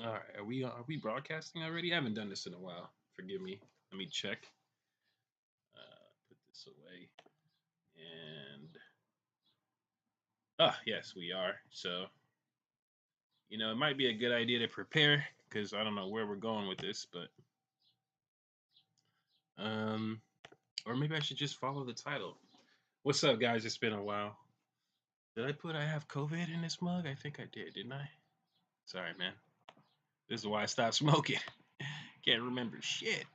All right, are we broadcasting already? I haven't done this in a while. Forgive me. Let me check. Put this away. And yes, we are. So it might be a good idea to prepare because I don't know where we're going with this, but um, or maybe I should just follow the title. What's up, guys? It's been a while. Did I put I have COVID in this mug? I think I did, didn't I? Sorry, man. This is why I stopped smoking. Can't remember shit.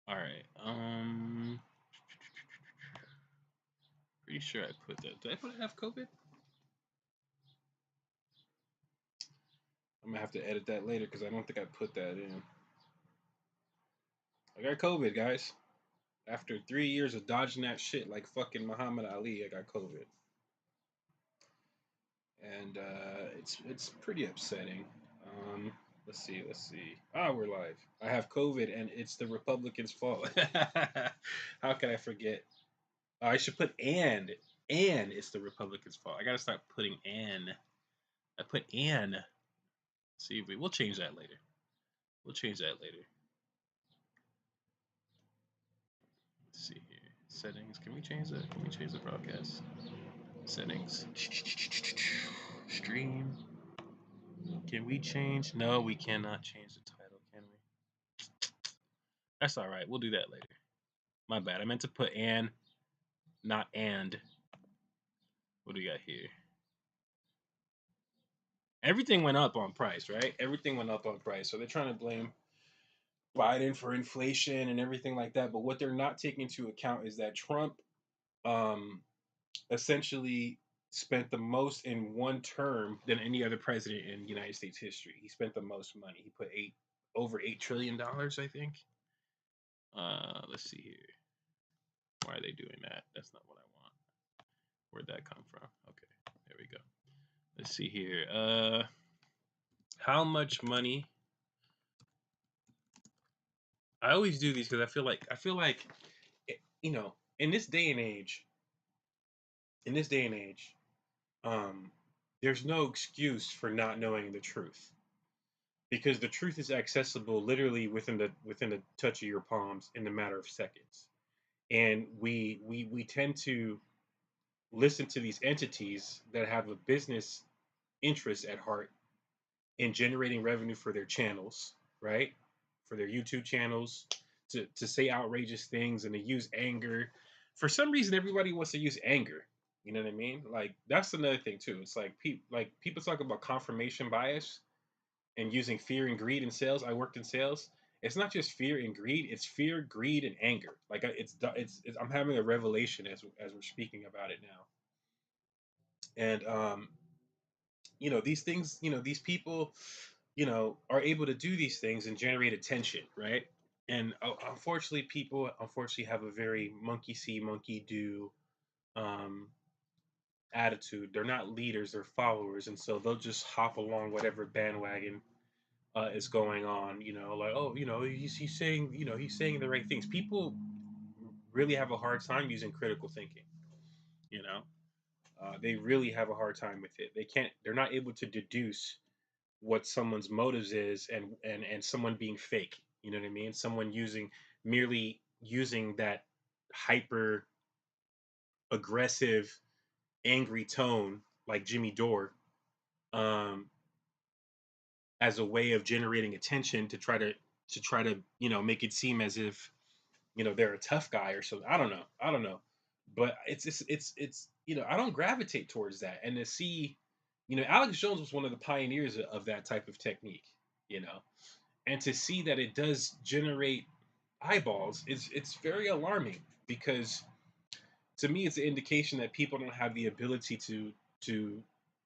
All right. Pretty sure I put that. Did I put I have COVID? I'm gonna have to edit that later because I don't think I put that in. I got COVID, guys. After 3 years of dodging that shit like fucking Muhammad Ali, I got COVID, and it's pretty upsetting. Um, let's see. We're live. I have COVID, and it's the Republicans' fault. How can I forget? I should put and it's the Republicans' fault. I gotta stop putting an. I put an. See, we'll change that later. We'll change that later. Let's see here. Settings. Can we change that? Can we change the broadcast? Settings. Stream. Can we change? No, we cannot change the title, can we? That's all right. We'll do that later. My bad. I meant to put and, not and. What do we got here? Everything went up on price, right? Everything went up on price. So they're trying to blame Biden for inflation and everything like that. But what they're not taking into account is that Trump um, essentially spent the most in one term than any other president in United States history. He spent the most money. He put over $8 trillion, I think. Let's see here. Why are they doing that? That's not what I want. Where'd that come from? Okay, there we go. Let's see here. How much money? I always do these because I feel like you know, in this day and age, in this day and age, um, there's no excuse for not knowing the truth because the truth is accessible literally within the touch of your palms in a matter of seconds. And we tend to listen to these entities that have a business interest at heart in generating revenue for their channels, right? For their YouTube channels, to say outrageous things and to use anger. For some reason, everybody wants to use anger. You know what I mean? Like that's another thing too. It's like people talk about confirmation bias and using fear and greed in sales. I worked in sales. It's not just fear and greed; it's fear, greed, and anger. Like it's I'm having a revelation as we're speaking about it now. And these things, these people, are able to do these things and generate attention, right? And unfortunately, people unfortunately have a very monkey see, monkey do um, attitude. They're not leaders; they're followers, and so they'll just hop along whatever bandwagon is going on. Like, oh, he's saying, he's saying the right things. People really have a hard time using critical thinking. You know, they really have a hard time with it. They can't. They're not able to deduce what someone's motives is and someone being fake. You know what I mean? Someone merely using that hyper aggressive, angry tone like Jimmy Dore um, as a way of generating attention to try to make it seem as if they're a tough guy or something. I don't know, but it's I don't gravitate towards that. And to see, Alex Jones was one of the pioneers of that type of technique. You know, and to see that it does generate eyeballs it's very alarming because to me it's an indication that people don't have the ability to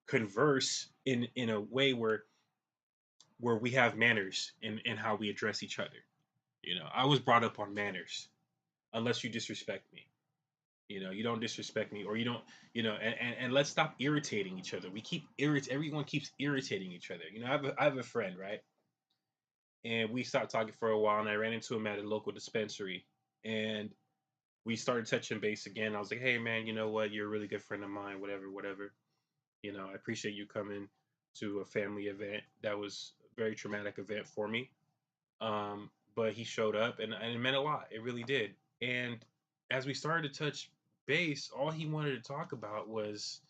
converse in a way where we have manners in how we address each other. I was brought up on manners. Unless you disrespect me, you don't disrespect me, or you don't, and let's stop irritating each other. Everyone keeps irritating each other. I have a friend, right? And we stopped talking for a while, and I ran into him at a local dispensary, and we started touching base again. I was like, hey man, you know what, you're a really good friend of mine, whatever, whatever. I appreciate you coming to a family event that was a very traumatic event for me. But he showed up, and it meant a lot. It really did. And as we started to touch base, all he wanted to talk about was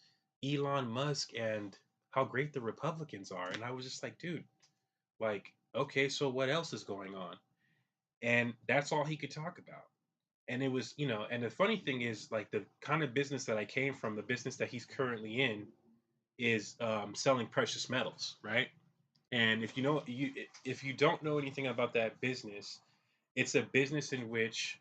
Elon Musk and how great the Republicans are. And I was just like, dude, like, okay, so what else is going on? And that's all he could talk about. And it was, and the funny thing is, like, the kind of business that I came from, the business that he's currently in, is selling precious metals, right? And if you don't know anything about that business, it's a business in which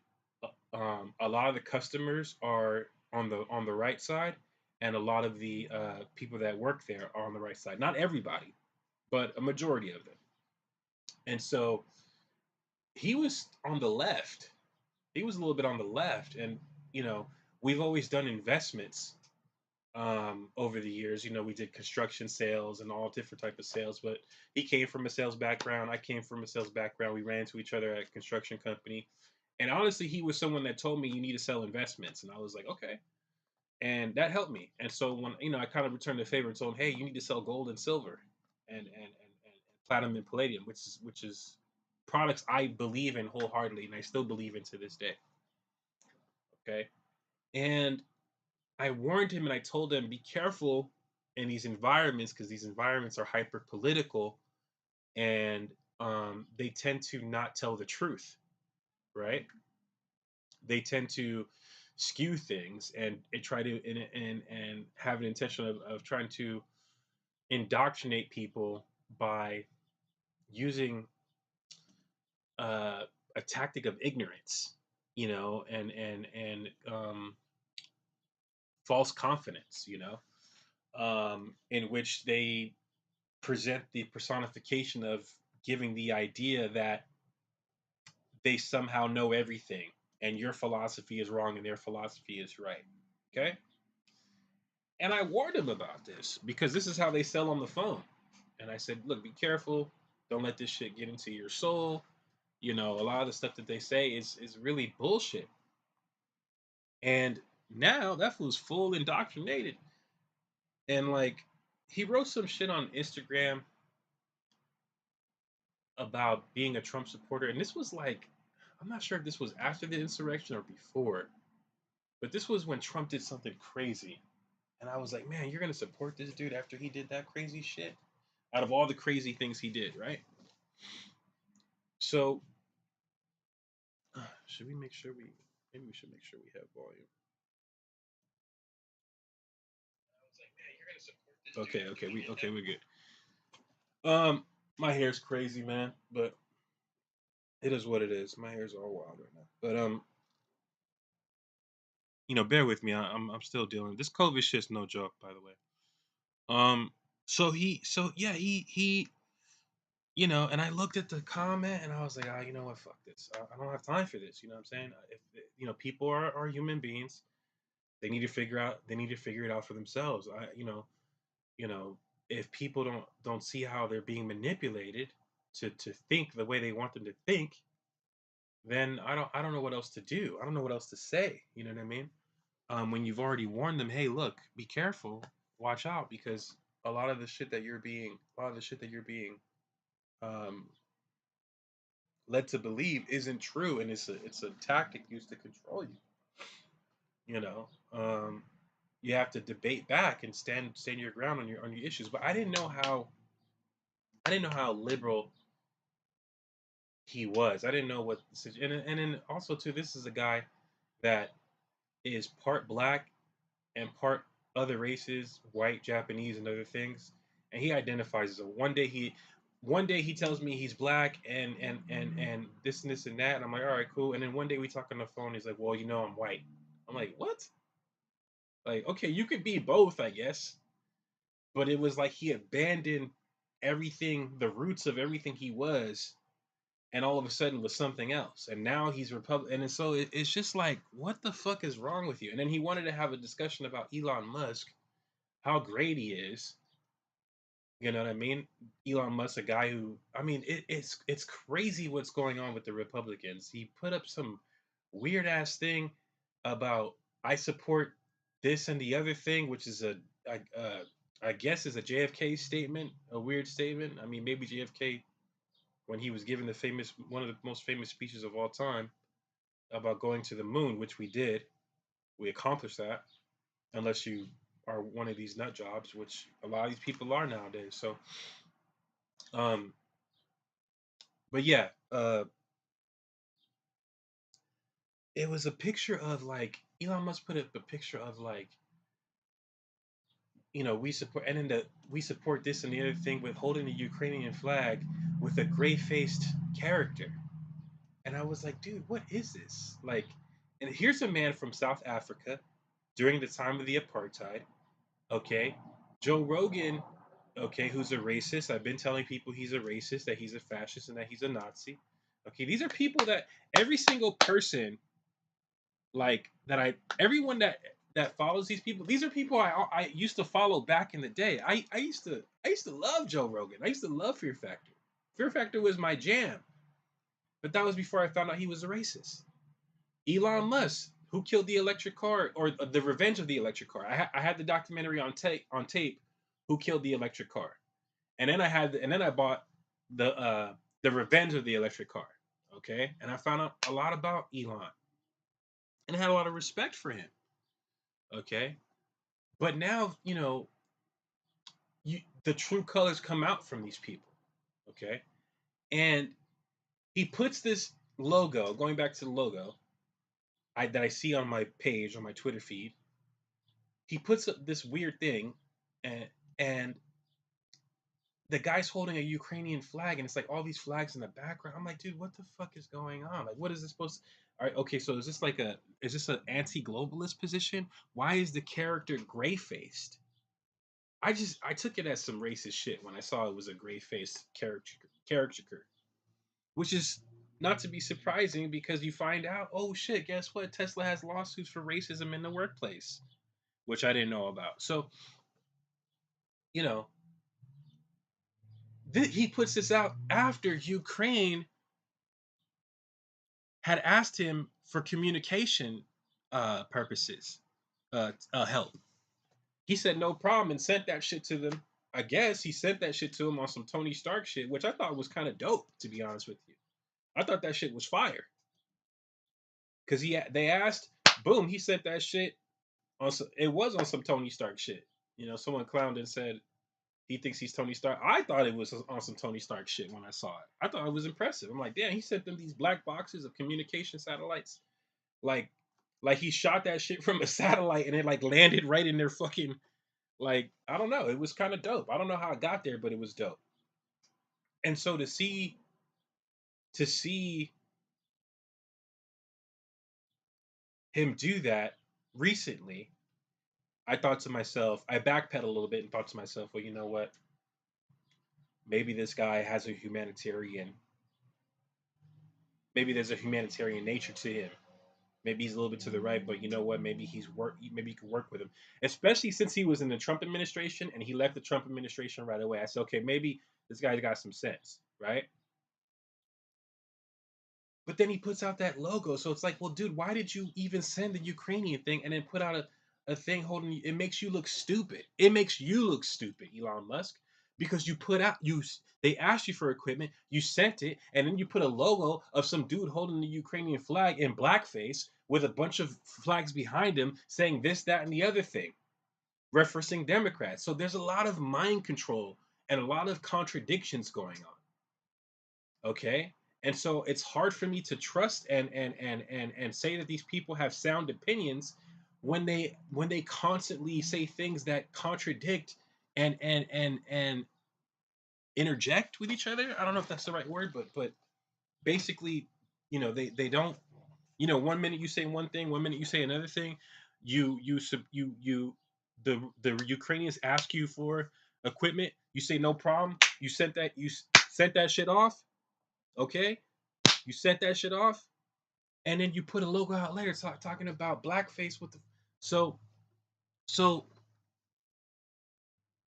a lot of the customers are on the right side, and a lot of the people that work there are on the right side. Not everybody, but a majority of them. And so he was on the left. He was a little bit on the left, and you know, we've always done investments over the years. We did construction sales and all different type of sales. But he came from a sales background. I came from a sales background. We ran into each other at a construction company. And honestly, he was someone that told me you need to sell investments, and I was like, okay, and that helped me. And so when I kind of returned the favor and told him, hey, you need to sell gold and silver, and platinum and palladium, which is products I believe in wholeheartedly, and I still believe in to this day. Okay, and I warned him and I told him, be careful in these environments because these environments are hyper political, and they tend to not tell the truth, right? They tend to skew things and try to and have an intention of trying to indoctrinate people by using uh, a tactic of ignorance, and false confidence, in which they present the personification of giving the idea that they somehow know everything and your philosophy is wrong and their philosophy is right. Okay? And I warned him about this because this is how they sell on the phone. And I said, look, be careful. Don't let this shit get into your soul. A lot of the stuff that they say is really bullshit. And now that fool's full indoctrinated. And like he wrote some shit on Instagram about being a Trump supporter. And this was like, I'm not sure if this was after the insurrection or before, but this was when Trump did something crazy. And I was like, man, you're going to support this dude after he did that crazy shit? Out of all the crazy things he did, right? So, should we make sure maybe we should make sure we have volume. Okay, we're good. My hair's crazy, man, but it is what it is. My hair's all wild right now. But bear with me. I'm still dealing. This COVID shit's no joke, by the way. So yeah, he and I looked at the comment and I was like, you know what, fuck this. I don't have time for this. You know what I'm saying? If people are human beings, they need to figure it out for themselves. You know, if people don't see how they're being manipulated to think the way they want them to think, then I don't know what else to do. I don't know what else to say. You know what I mean? When you've already warned them, hey, look, be careful, watch out, because a lot of the shit that you're being um, led to believe isn't true, and it's a tactic used to control you. You know, you have to debate back and stand your ground on your issues. But I didn't know how liberal he was. I didn't know and then also too, this is a guy that is part black and part other races, white, Japanese, and other things. And he identifies as one day he tells me he's black and this and that, and I'm like, all right, cool. And then one day we talk on the phone, he's like, well, I'm white. I'm like, what? Like, okay, you could be both, I guess. But it was like he abandoned everything, the roots of everything he was, and all of a sudden was something else. And now he's Republican. And so it's just like, what the fuck is wrong with you? And then he wanted to have a discussion about Elon Musk, how great he is. You know what I mean? Elon Musk, a guy who, I mean, it's crazy what's going on with the Republicans. He put up some weird ass thing about I support this and the other thing, which is a I guess is a JFK statement, a weird statement. I mean, maybe JFK, when he was given the famous, one of the most famous speeches of all time about going to the moon, which we did, we accomplished that. Unless you are one of these nut jobs, which a lot of these people are nowadays. So, um, but yeah, it was a picture of like Elon Musk put up a picture of like, we support, and then we support this and the other thing with holding the Ukrainian flag with a gray faced character. And I was like, dude, what is this? Like, and here's a man from South Africa during the time of the apartheid. Okay. Joe Rogan, okay, who's a racist. I've been telling people he's a racist, that he's a fascist, and that he's a Nazi. Okay, these are people that every single person, like that everyone that follows these people, these are people I used to follow back in the day. I used to love Joe Rogan. I used to love Fear Factor. Fear Factor was my jam. But that was before I found out he was a racist. Elon Musk, who killed the electric car, or the revenge of the electric car. I had the documentary on tape, who killed the electric car, and then I bought the revenge of the electric car. Okay, and I found out a lot about Elon, and I had a lot of respect for him. Okay, but now the true colors come out from these people. Okay, and he puts this logo, going back to the logo that I see on my page on my Twitter feed. He puts up this weird thing, and and the guy's holding a Ukrainian flag, and it's like all these flags in the background. I'm like, dude, what the fuck is going on? Like, what is this supposed to? All right, okay, so is this an anti-globalist position? Why is the character gray faced? I took it as some racist shit when I saw it was a gray faced caricature, which is not to be surprising because you find out, oh shit, guess what? Tesla has lawsuits for racism in the workplace, which I didn't know about. So you know, he puts this out after Ukraine had asked him for communication purposes, help. He said no problem and sent that shit to them. I guess he sent that shit to him on some Tony Stark shit, which I thought was kind of dope, to be honest with you. I thought that shit was fire because they asked, boom, he sent that shit on. It was on some Tony Stark shit. Someone clowned and said he thinks he's Tony Stark. I thought it was on some Tony Stark shit when I saw it. I thought it was impressive. I'm like, damn, he sent them these black boxes of communication satellites. Like, like he shot that shit from a satellite and it like landed right in their fucking, like, I don't know. It was kind of dope. I don't know how it got there, but it was dope. And so to see him do that recently, I thought to myself, I backpedaled a little bit and thought to myself, well, you know what? Maybe this guy has a humanitarian, maybe there's a humanitarian nature to him. Maybe he's a little bit to the right, but you know what? Maybe you can work with him, especially since he was in the Trump administration and he left the Trump administration right away. I said, okay, maybe this guy's got some sense, right? But then he puts out that logo, so it's like, well, dude, why did you even send the Ukrainian thing and then put out a thing holding you? It makes you look stupid. It makes you look stupid, Elon Musk, because you put out you. They asked you for equipment, you sent it, and then you put a logo of some dude holding the Ukrainian flag in blackface with a bunch of flags behind him saying this, that, and the other thing, referencing Democrats. So there's a lot of mind control and a lot of contradictions going on. Okay, and so it's hard for me to trust and say that these people have sound opinions when they constantly say things that contradict and interject with each other. I don't know if that's the right word, but basically, they don't. 1 minute you say one thing, 1 minute you say another thing. The Ukrainians ask you for equipment. You say no problem. You sent that shit off. Okay, you sent that shit off, and then you put a logo out later talking about blackface with the. So so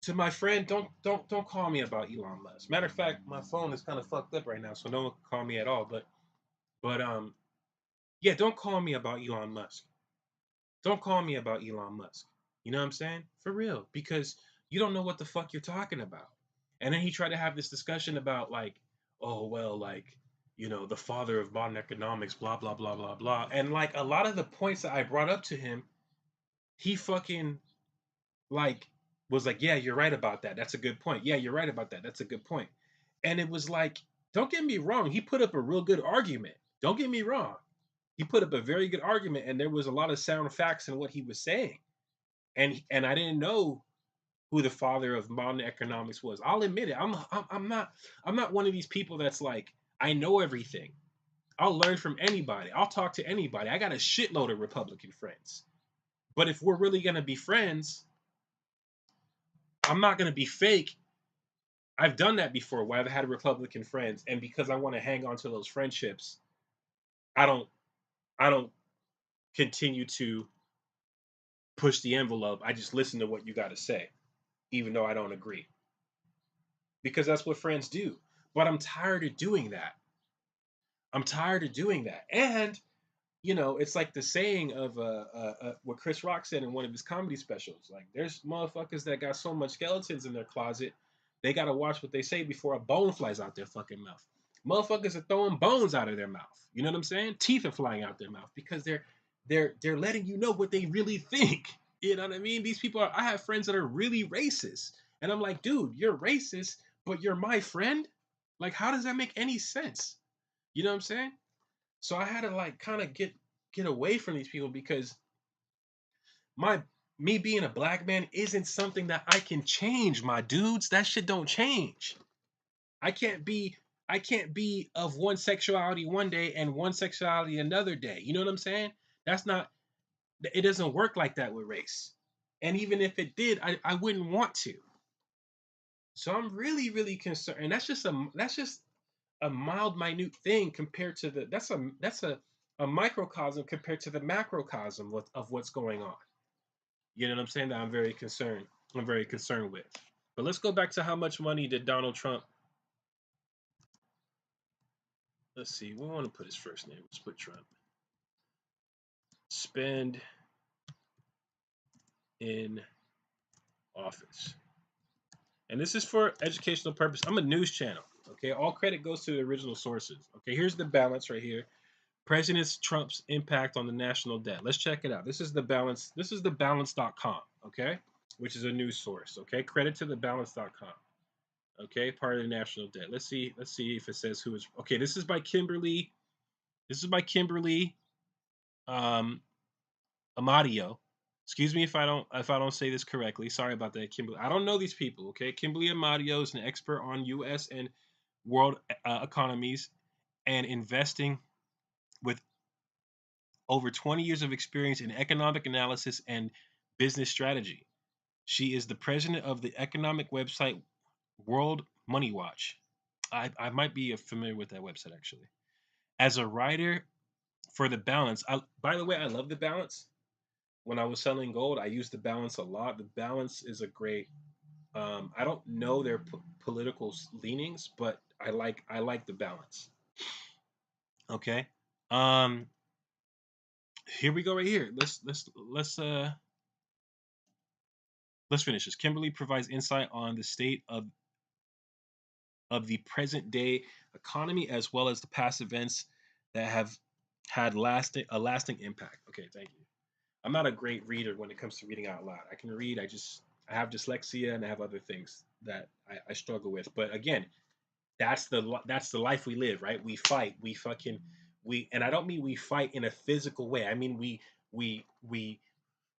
to my friend, don't call me about Elon Musk. Matter of fact, my phone is kind of fucked up right now, so no one can call me at all. But yeah, don't call me about Elon Musk. Don't call me about Elon Musk. You know what I'm saying? For real, because You don't know what the fuck you're talking about. And then he tried to have this discussion about like, oh well, like, the father of modern economics, blah blah blah blah blah. And like a lot of the points that I brought up to him, he fucking like was like, yeah, you're right about that. That's a good point. Yeah, you're right about that. That's a good point. And it was like, don't get me wrong, he put up a real good argument. Don't get me wrong. He put up a very good argument, and there was a lot of sound facts in what he was saying. And I didn't know who the father of modern economics was. I'll admit it. I'm not one of these people that's like, I know everything. I'll learn from anybody. I'll talk to anybody. I got a shitload of Republican friends. But if we're really gonna be friends, I'm not gonna be fake. I've done that before where I've had Republican friends, and because I want to hang on to those friendships, I don't I don't continue to push the envelope. I just listen to what you got to say, even though I don't agree, because that's what friends do. But I'm tired of doing that. I'm tired of doing that. And it's like the saying of what Chris Rock said in one of his comedy specials. Like, there's motherfuckers that got so much skeletons in their closet, they gotta watch what they say before a bone flies out their fucking mouth. Motherfuckers are throwing bones out of their mouth. You know what I'm saying? Teeth are flying out their mouth because they're letting you know what they really think. You know what I mean? These people are. I have friends that are really racist, and I'm like, dude, you're racist, but you're my friend. Like, how does that make any sense? You know what I'm saying? So I had to like kind of get away from these people because my me being a black man isn't something that I can change, my dudes. That shit don't change. I can't be I can't be of one sexuality one day and one sexuality another day. You know what I'm saying? That's not it doesn't work like that with race. And even if it did, I wouldn't want to. So I'm really, really concerned. And that's just a mild minute thing compared to the that's a microcosm compared to the macrocosm of what's going on. You know what I'm saying? That I'm very concerned with. But let's go back to how much money did Donald Trump, let's see, we want to put his first name. Let's put Trump. Spend in office. And this is for educational purpose. I'm a news channel. Okay. All credit goes to the original sources. Okay. Here's the balance right here. President Trump's impact on the national debt. Let's check it out. This is the balance. This is the balance.com, okay? Which is a news source, okay? Credit to the balance.com. Okay, part of the national debt. Let's see if it says who is. Okay, this is by Kimberly. This is by Kimberly um Amadio. Excuse me if I don't say this correctly. Sorry about that, Kimberly. I don't know these people, okay? Kimberly Amadio is an expert on US and world economies and investing with over 20 years of experience in economic analysis and business strategy. She is the president of the economic website World Money Watch. I might be familiar with that website actually. As a writer for the balance, by the way, I love the balance. When I was selling gold, I used the balance a lot. The balance is a great. I don't know their political leanings, but I like the balance. Okay. Um, Here we go right here. Let's finish this. Kimberly provides insight on the state of the present day economy as well as the past events that have had lasting impact. Okay, thank you. I'm not a great reader when it comes to reading out loud. I can read. I have dyslexia and I have other things that I struggle with. But again, that's the life we live, right? We fight. We fucking we and I don't mean we fight in a physical way. I mean we we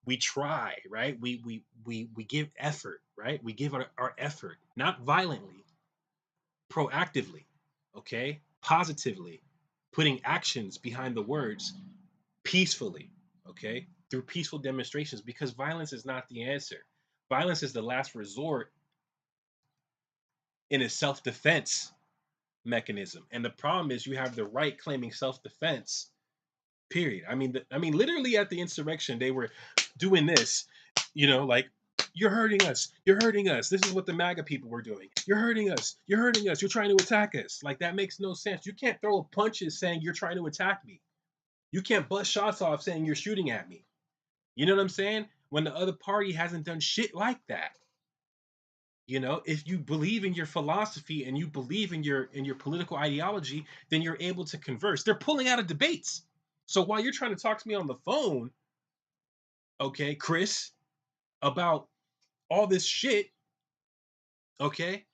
we try, right? We give effort, right? We give our effort, not violently, proactively, okay? Positively, putting actions behind the words peacefully, okay? Through peaceful demonstrations, because violence is not the answer. Violence is the last resort in a self defense mechanism. And the problem is you have the right claiming self defense. Period. I mean, literally at the insurrection, they were doing this, like you're hurting us. You're hurting us. This is what the MAGA people were doing. You're hurting us. You're hurting us. You're trying to attack us. Like that makes no sense. You can't throw punches saying you're trying to attack me. You can't bust shots off saying you're shooting at me. You know what I'm saying? When the other party hasn't done shit like that. You know, if you believe in your philosophy and you believe in your political ideology, then you're able to converse. They're pulling out of debates. So while you're trying to talk to me on the phone, okay, Chris, about all this shit, okay,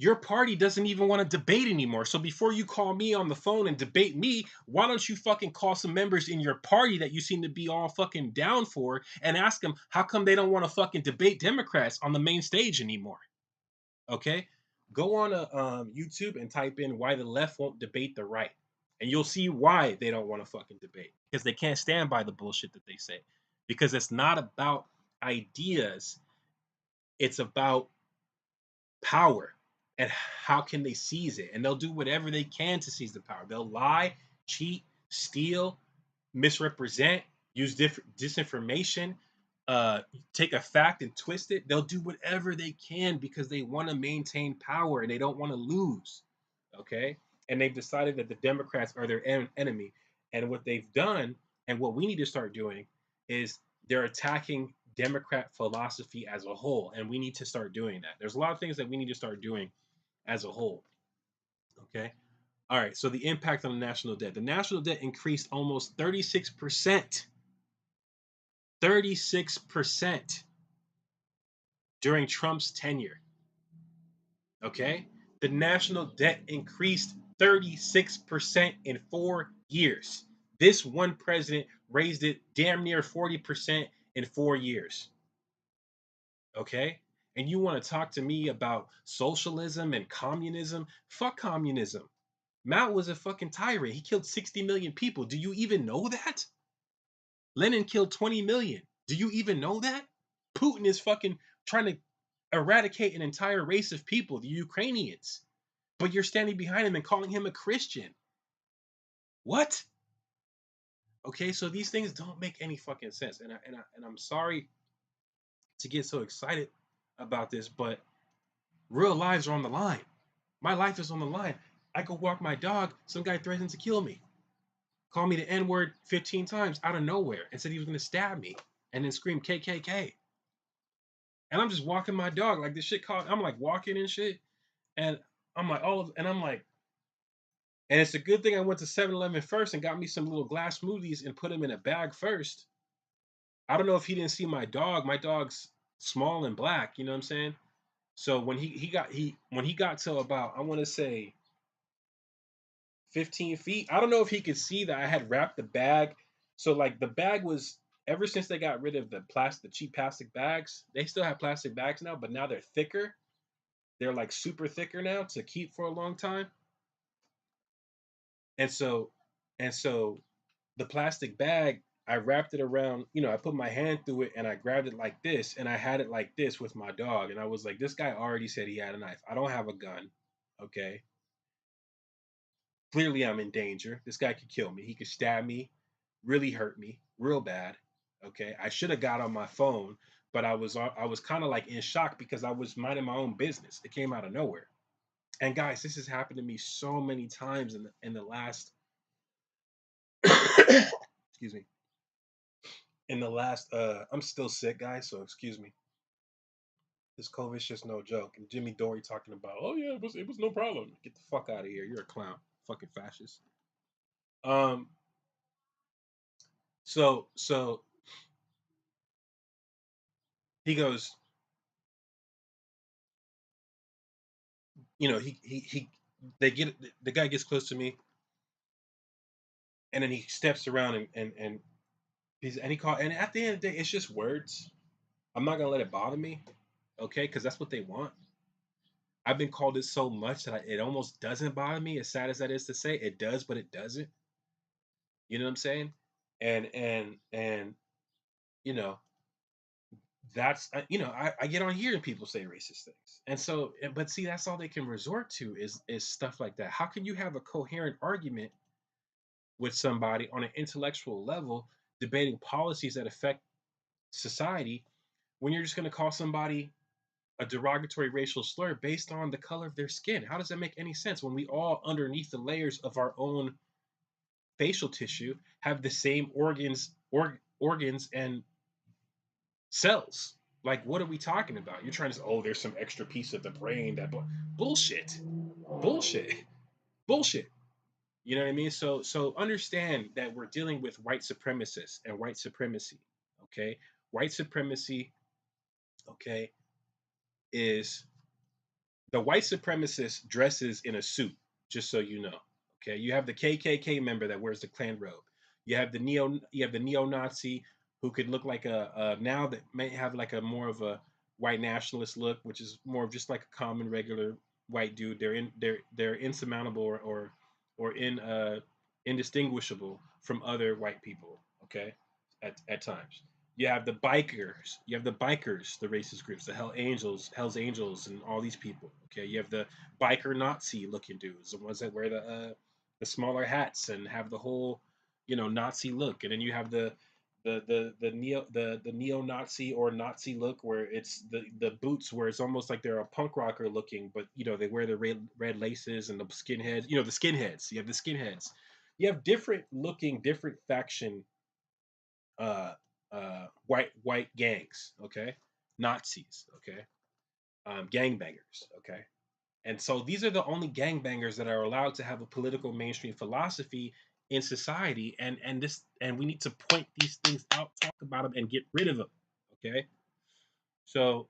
your party doesn't even want to debate anymore. So before you call me on the phone and debate me, why don't you fucking call some members in your party that you seem to be all fucking down for and ask them how come they don't want to fucking debate Democrats on the main stage anymore? Okay, go on YouTube and type in why the left won't debate the right, and you'll see why they don't want to fucking debate, because they can't stand by the bullshit that they say, because it's not about ideas, it's about power and how can they seize it, and they'll do whatever they can to seize the power. They'll lie, cheat, steal, misrepresent, use disinformation, uh, take a fact and twist it. They'll do whatever they can because they want to maintain power and they don't want to lose. Okay, and they've decided that the Democrats are their enemy, and what they've done and what we need to start doing is they're attacking Democrat philosophy as a whole, and we need to start doing that. There's a lot of things that we need to start doing as a whole. Okay. All right. So the impact on the national debt. The national debt increased almost 36%. 36% during Trump's tenure. Okay. The national debt increased 36% in 4 years. This one president raised it damn near 40% in 4 years. Okay. And you want to talk to me about socialism and communism? Fuck communism. Mao was a fucking tyrant. He killed 60 million people. Do you even know that? Lenin killed 20 million. Do you even know that? Putin is fucking trying to eradicate an entire race of people, the Ukrainians. But you're standing behind him and calling him a Christian. What? Okay, so these things don't make any fucking sense. And I'm sorry to get so excited about this, but real lives are on the line. My life is on the line. I go walk my dog, some guy threatens to kill me. Call me the N word 15 times out of nowhere and said he was going to stab me and then scream KKK. And I'm just walking my dog like this shit called. I'm like walking and shit. And I'm like, I'm like, and it's a good thing I went to 7-Eleven first and got me some little glass smoothies and put them in a bag first. I don't know if he didn't see my dog. My dog's small and black, you know what I'm saying? So when he got to about, I want to say 15 feet. I don't know if he could see that I had wrapped the bag. So like the bag was, ever since they got rid of the cheap plastic bags, they still have plastic bags now, but now they're thicker. They're like super thicker now to keep for a long time. And so the plastic bag, I wrapped it around, I put my hand through it and I grabbed it like this and I had it like this with my dog. And I was like, this guy already said he had a knife. I don't have a gun. Okay. Clearly I'm in danger. This guy could kill me. He could stab me, really hurt me, real bad. Okay, I should have got on my phone, but I was kind of like in shock because I was minding my own business. It came out of nowhere. And guys, this has happened to me so many times in the last excuse me. In the last I'm still sick, guys, so excuse me. This COVID's just no joke. And Jimmy Dore talking about, oh yeah, it was no problem. Get the fuck out of here. You're a clown. Fucking fascist. Um so he goes, he they get the guy gets close to me and then he steps around and he called, and at the end of the day it's just words. I'm not gonna let it bother me, okay, because that's what they want. I've been called it so much that it almost doesn't bother me, as sad as that is to say. It does, but it doesn't. You know what I'm saying? And you know that's I get on here and people say racist things, and so but see, that's all they can resort to is stuff like that. How can you have a coherent argument with somebody on an intellectual level debating policies that affect society when you're just going to call somebody a derogatory racial slur based on the color of their skin? How does that make any sense when we all, underneath the layers of our own facial tissue, have the same organs and cells? Like, what are we talking about? You're trying to say, oh, there's some extra piece of the brain that bullshit, bullshit, bullshit. You know what I mean? So understand that we're dealing with white supremacists and white supremacy. Okay, white supremacy. Okay, is the white supremacist dresses in a suit, just so you know. Okay, you have the KKK member that wears the Klan robe. You have the neo-Nazi who could look like a now that may have like a more of a white nationalist look, which is more of just like a common regular white dude. They're insurmountable or indistinguishable from other white people. Okay, at times. You have the bikers, the racist groups, the Hell's Angels, and all these people. Okay, you have the biker Nazi looking dudes, the ones that wear the smaller hats and have the whole, Nazi look, and then you have the neo Nazi or Nazi look where it's the boots where it's almost like they're a punk rocker looking, but they wear the red laces and the skinheads. The skinheads. You have the skinheads. You have different faction white gangs, okay, Nazis, okay, gangbangers, okay, and so these are the only gangbangers that are allowed to have a political mainstream philosophy in society, and we need to point these things out, talk about them, and get rid of them, okay. So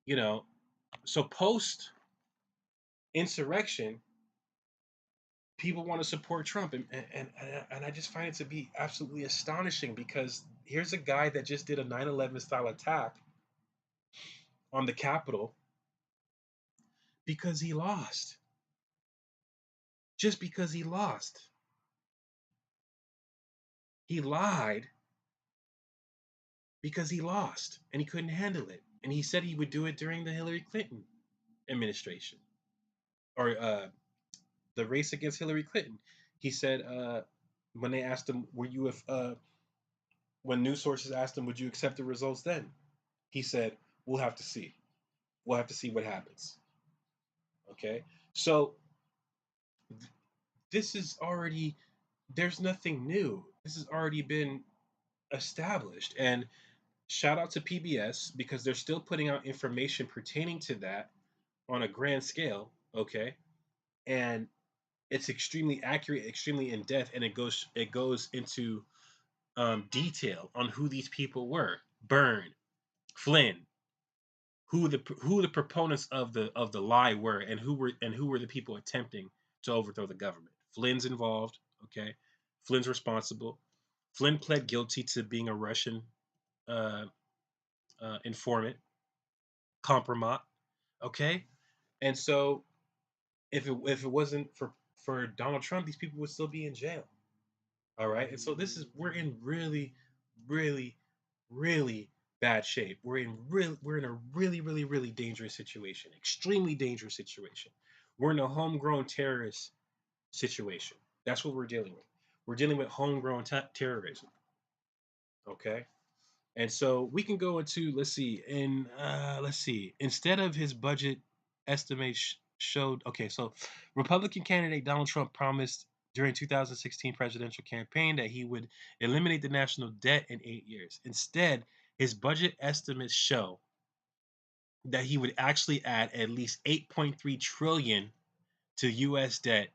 you know, so post insurrection, people want to support Trump, and I just find it to be absolutely astonishing because here's a guy that just did a 9/11 style attack on the Capitol because he lost. Just because he lost. He lied because he lost and he couldn't handle it. And he said he would do it during the Hillary Clinton administration or the race against Hillary Clinton. He said when they asked him, "Were you if when news sources asked him, would you accept the results then?" He said, "We'll have to see. We'll have to see what happens." Okay, so this is already there's nothing new. This has already been established, and shout out to PBS because they're still putting out information pertaining to that on a grand scale, okay? And it's extremely accurate, extremely in depth, and it goes into detail on who these people were. Byrne, Flynn, who the proponents of the lie were, and who were the people attempting to overthrow the government. Flynn's involved, okay? Flynn's responsible. Flynn pled guilty to being a Russian uh, informant, compromat, okay? And so if it wasn't for Donald Trump, these people would still be in jail. All right. And so we're in really, really, really bad shape. We're in a really, really, really dangerous situation. Extremely dangerous situation. We're in a homegrown terrorist situation. That's what we're dealing with. We're dealing with homegrown terrorism. Okay. And so we can go into let's see. Instead of his budget estimate showed okay, so Republican candidate Donald Trump promised during 2016 presidential campaign that he would eliminate the national debt in 8 years. Instead, his budget estimates show that he would actually add at least 8.3 trillion to US debt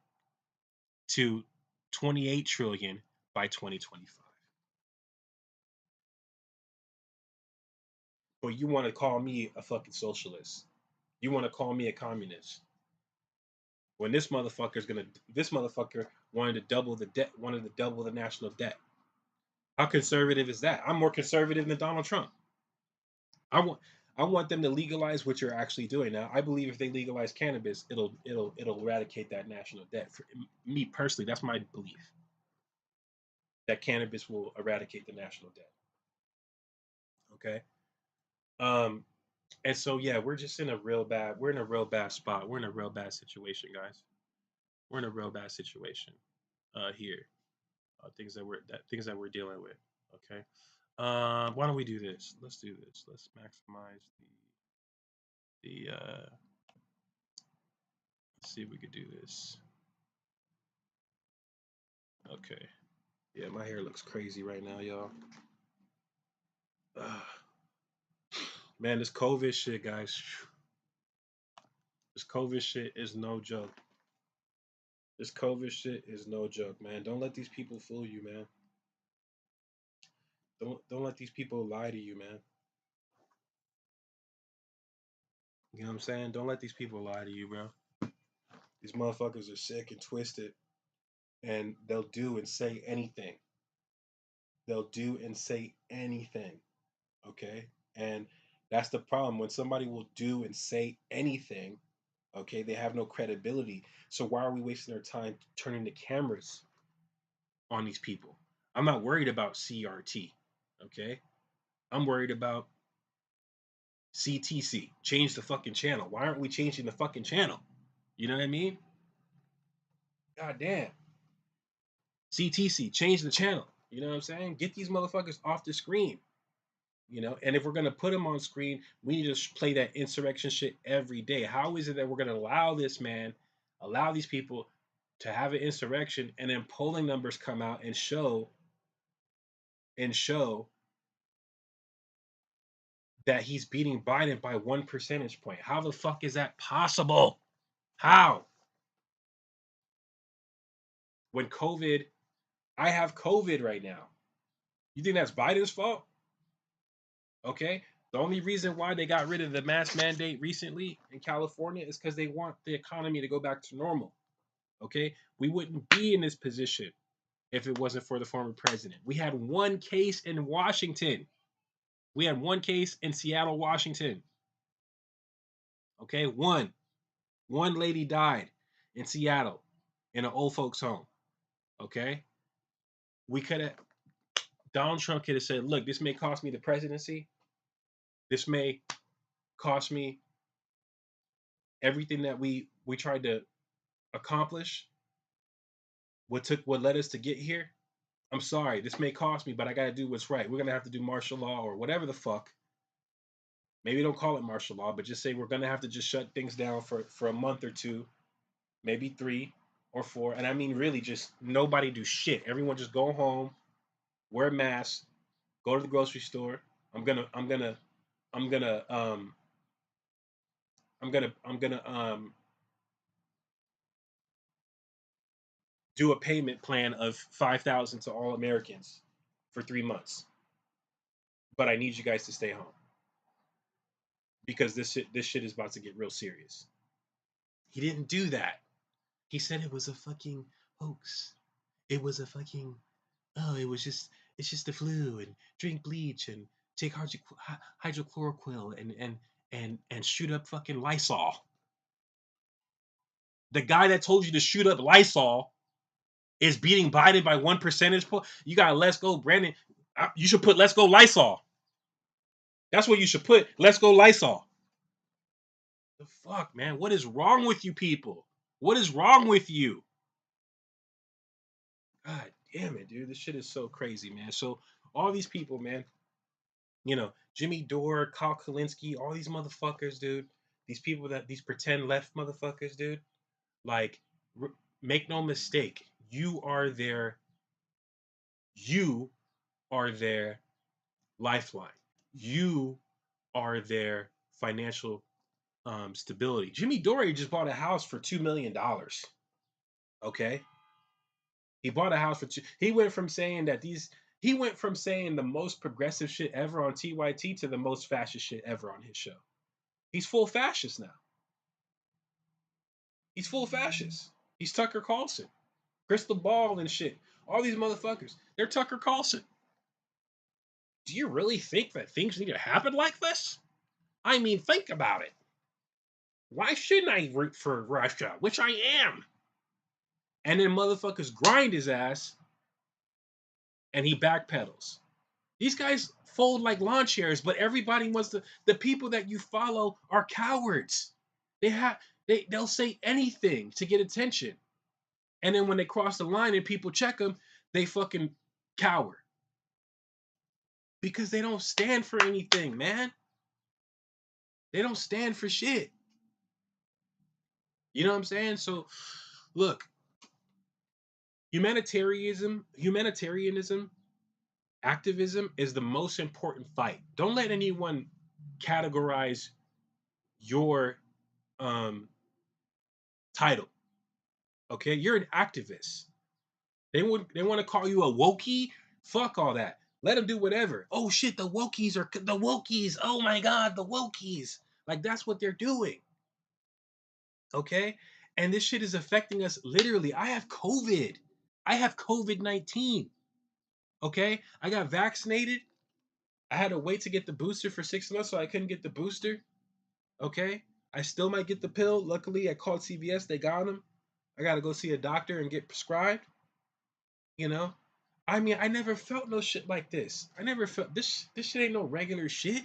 to 28 trillion by 2025. But you want to call me a fucking socialist. You want to call me a communist when this motherfucker wanted to double the national debt. How conservative is that? I'm more conservative than Donald Trump. I want I want them to legalize what you're actually doing now. I believe if they legalize cannabis, it'll eradicate that national debt. For me personally, that's my belief that cannabis will eradicate the national debt. Okay. Um, and so yeah, we're in a real bad spot. We're in a real bad situation, guys. We're in a real bad situation here. Things that we're dealing with. Okay. Why don't we do this? Let's do this. Let's maximize the. Let's see if we could do this. Okay. Yeah, my hair looks crazy right now, y'all. Man, this COVID shit, guys. This COVID shit is no joke. This COVID shit is no joke, man. Don't let these people fool you, man. Don't let these people lie to you, man. You know what I'm saying? Don't let these people lie to you, bro. These motherfuckers are sick and twisted, and they'll do and say anything. They'll do and say anything. Okay? And that's the problem. When somebody will do and say anything, okay, they have no credibility. So why are we wasting our time turning the cameras on these people? I'm not worried about CRT. Okay? I'm worried about CTC. Change the fucking channel. Why aren't we changing the fucking channel? You know what I mean? God damn. CTC, change the channel. You know what I'm saying? Get these motherfuckers off the screen. You know, and if we're gonna put them on screen, we need to play that insurrection shit every day. How is it that we're gonna allow this man, allow these people to have an insurrection, and then polling numbers come out and show that he's beating Biden by 1 percentage point? How the fuck is that possible? How? When COVID, I have COVID right now. You think that's Biden's fault? Okay. The only reason why they got rid of the mask mandate recently in California is because they want the economy to go back to normal. Okay. We wouldn't be in this position if it wasn't for the former president. We had one case in Washington. We had one case in Seattle, Washington. Okay. One lady died in Seattle in an old folks' home. Okay. We could have, Donald Trump could have said, look, this may cost me the presidency. This may cost me everything that we tried to accomplish, what led us to get here. I'm sorry, this may cost me, but I gotta do what's right. We're gonna have to do martial law or whatever the fuck. Maybe don't call it martial law, but just say we're gonna have to just shut things down for a month or two, maybe 3 or 4. And I mean really just nobody do shit. Everyone just go home, wear masks, go to the grocery store. I'm gonna I'm gonna I'm gonna do a payment plan of 5,000 to all Americans for 3 months. But I need you guys to stay home because this shit is about to get real serious. He didn't do that. He said it was a fucking hoax. It was a fucking it's just the flu and drink bleach and take hydrochloroquine and shoot up fucking Lysol. The guy that told you to shoot up Lysol is beating Biden by 1 percentage point. You got let's go, Brandon. You should put let's go Lysol. That's what you should put. Let's go Lysol. The fuck, man? What is wrong with you people? What is wrong with you? God damn it, dude. This shit is so crazy, man. So all these people, man, Jimmy Dore, Kyle Kalinske, all these motherfuckers, dude. These pretend left motherfuckers, dude. Like, make no mistake, you are their lifeline. You are their financial stability. Jimmy Dore just bought a house for $2 million. Okay, he bought a house for two. He went from saying the most progressive shit ever on TYT to the most fascist shit ever on his show. He's full fascist now. He's full fascist. He's Tucker Carlson, Crystal Ball and shit. All these motherfuckers, they're Tucker Carlson. Do you really think that things need to happen like this? I mean, think about it. Why shouldn't I root for Russia? Which I am. And then motherfuckers grind his ass and he backpedals. These guys fold like lawn chairs, but everybody wants the people that you follow are cowards. They have they'll say anything to get attention. And then when they cross the line and people check them, they fucking cower. Because they don't stand for anything, man. They don't stand for shit. You know what I'm saying? So look, humanitarianism, activism is the most important fight. Don't let anyone categorize your title. Okay, you're an activist. They want to call you a wokey. Fuck all that. Let them do whatever. Oh shit, the wokies are the wokies. Oh my god, the wokies. Like that's what they're doing. Okay, and this shit is affecting us literally. I have COVID. I have COVID-19. Okay, I got vaccinated. I had to wait to get the booster for 6 months, so I couldn't get the booster. Okay, I still might get the pill. Luckily, I called CVS. They got them. I got to go see a doctor and get prescribed. You know, I mean, I never felt no shit like this. I never felt this. This shit ain't no regular shit.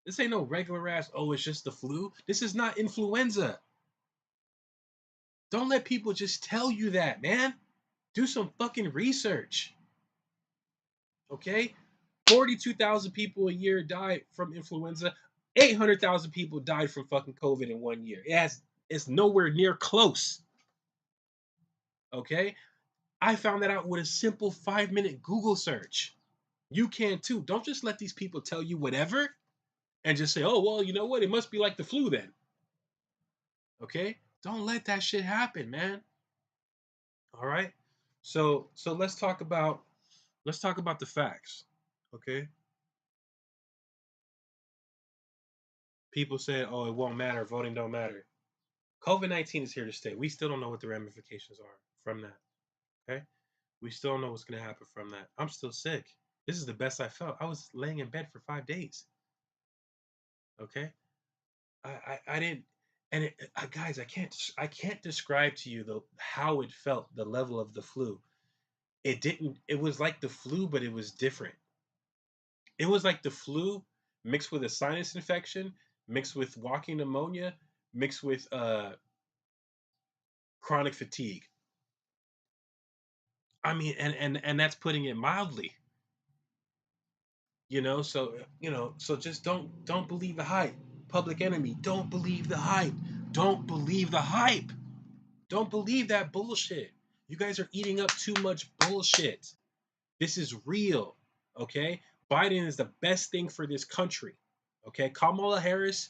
This ain't no regular ass. Oh, it's just the flu. This is not influenza. Don't let people just tell you that, man. Do some fucking research. Okay, 42,000 people a year die from influenza. 800,000 people died from fucking COVID in 1 year. It's nowhere near close. Okay, I found that out with a simple 5-minute Google search. You can too. Don't just let these people tell you whatever and just say, oh, well, you know what? It must be like the flu then. Okay? Don't let that shit happen, man. All right? So let's talk about the facts. Okay? People say, oh, it won't matter, voting don't matter. COVID-19 is here to stay. We still don't know what the ramifications are from that. Okay? We still don't know what's gonna happen from that. I'm still sick. This is the best I felt. I was laying in bed for 5 days. Okay? I didn't, and guys, I can't describe to you how it felt, the level of the flu. It didn't. It was like the flu, but it was different. It was like the flu mixed with a sinus infection, mixed with walking pneumonia, mixed with chronic fatigue. I mean, and that's putting it mildly. So just don't believe the hype. Public Enemy, don't believe the hype. Don't believe the hype. Don't believe that bullshit. You guys are eating up too much bullshit. This is real. Okay? Biden is the best thing for this country. Okay? Kamala Harris,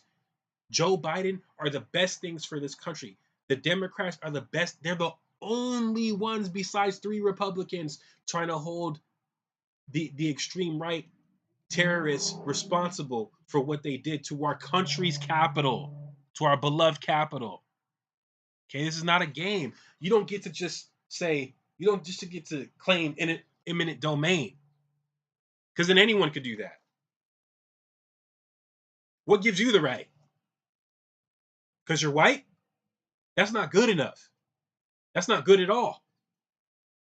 Joe Biden are the best things for this country. The Democrats are the best. They're the only ones besides 3 Republicans trying to hold the extreme right terrorists responsible for what they did to our country's capital, to our beloved capital. Okay, this is not a game. You don't get to just say, you don't just get to claim in eminent domain. Because then anyone could do that. What gives you the right? Because you're white? That's not good enough. That's not good at all.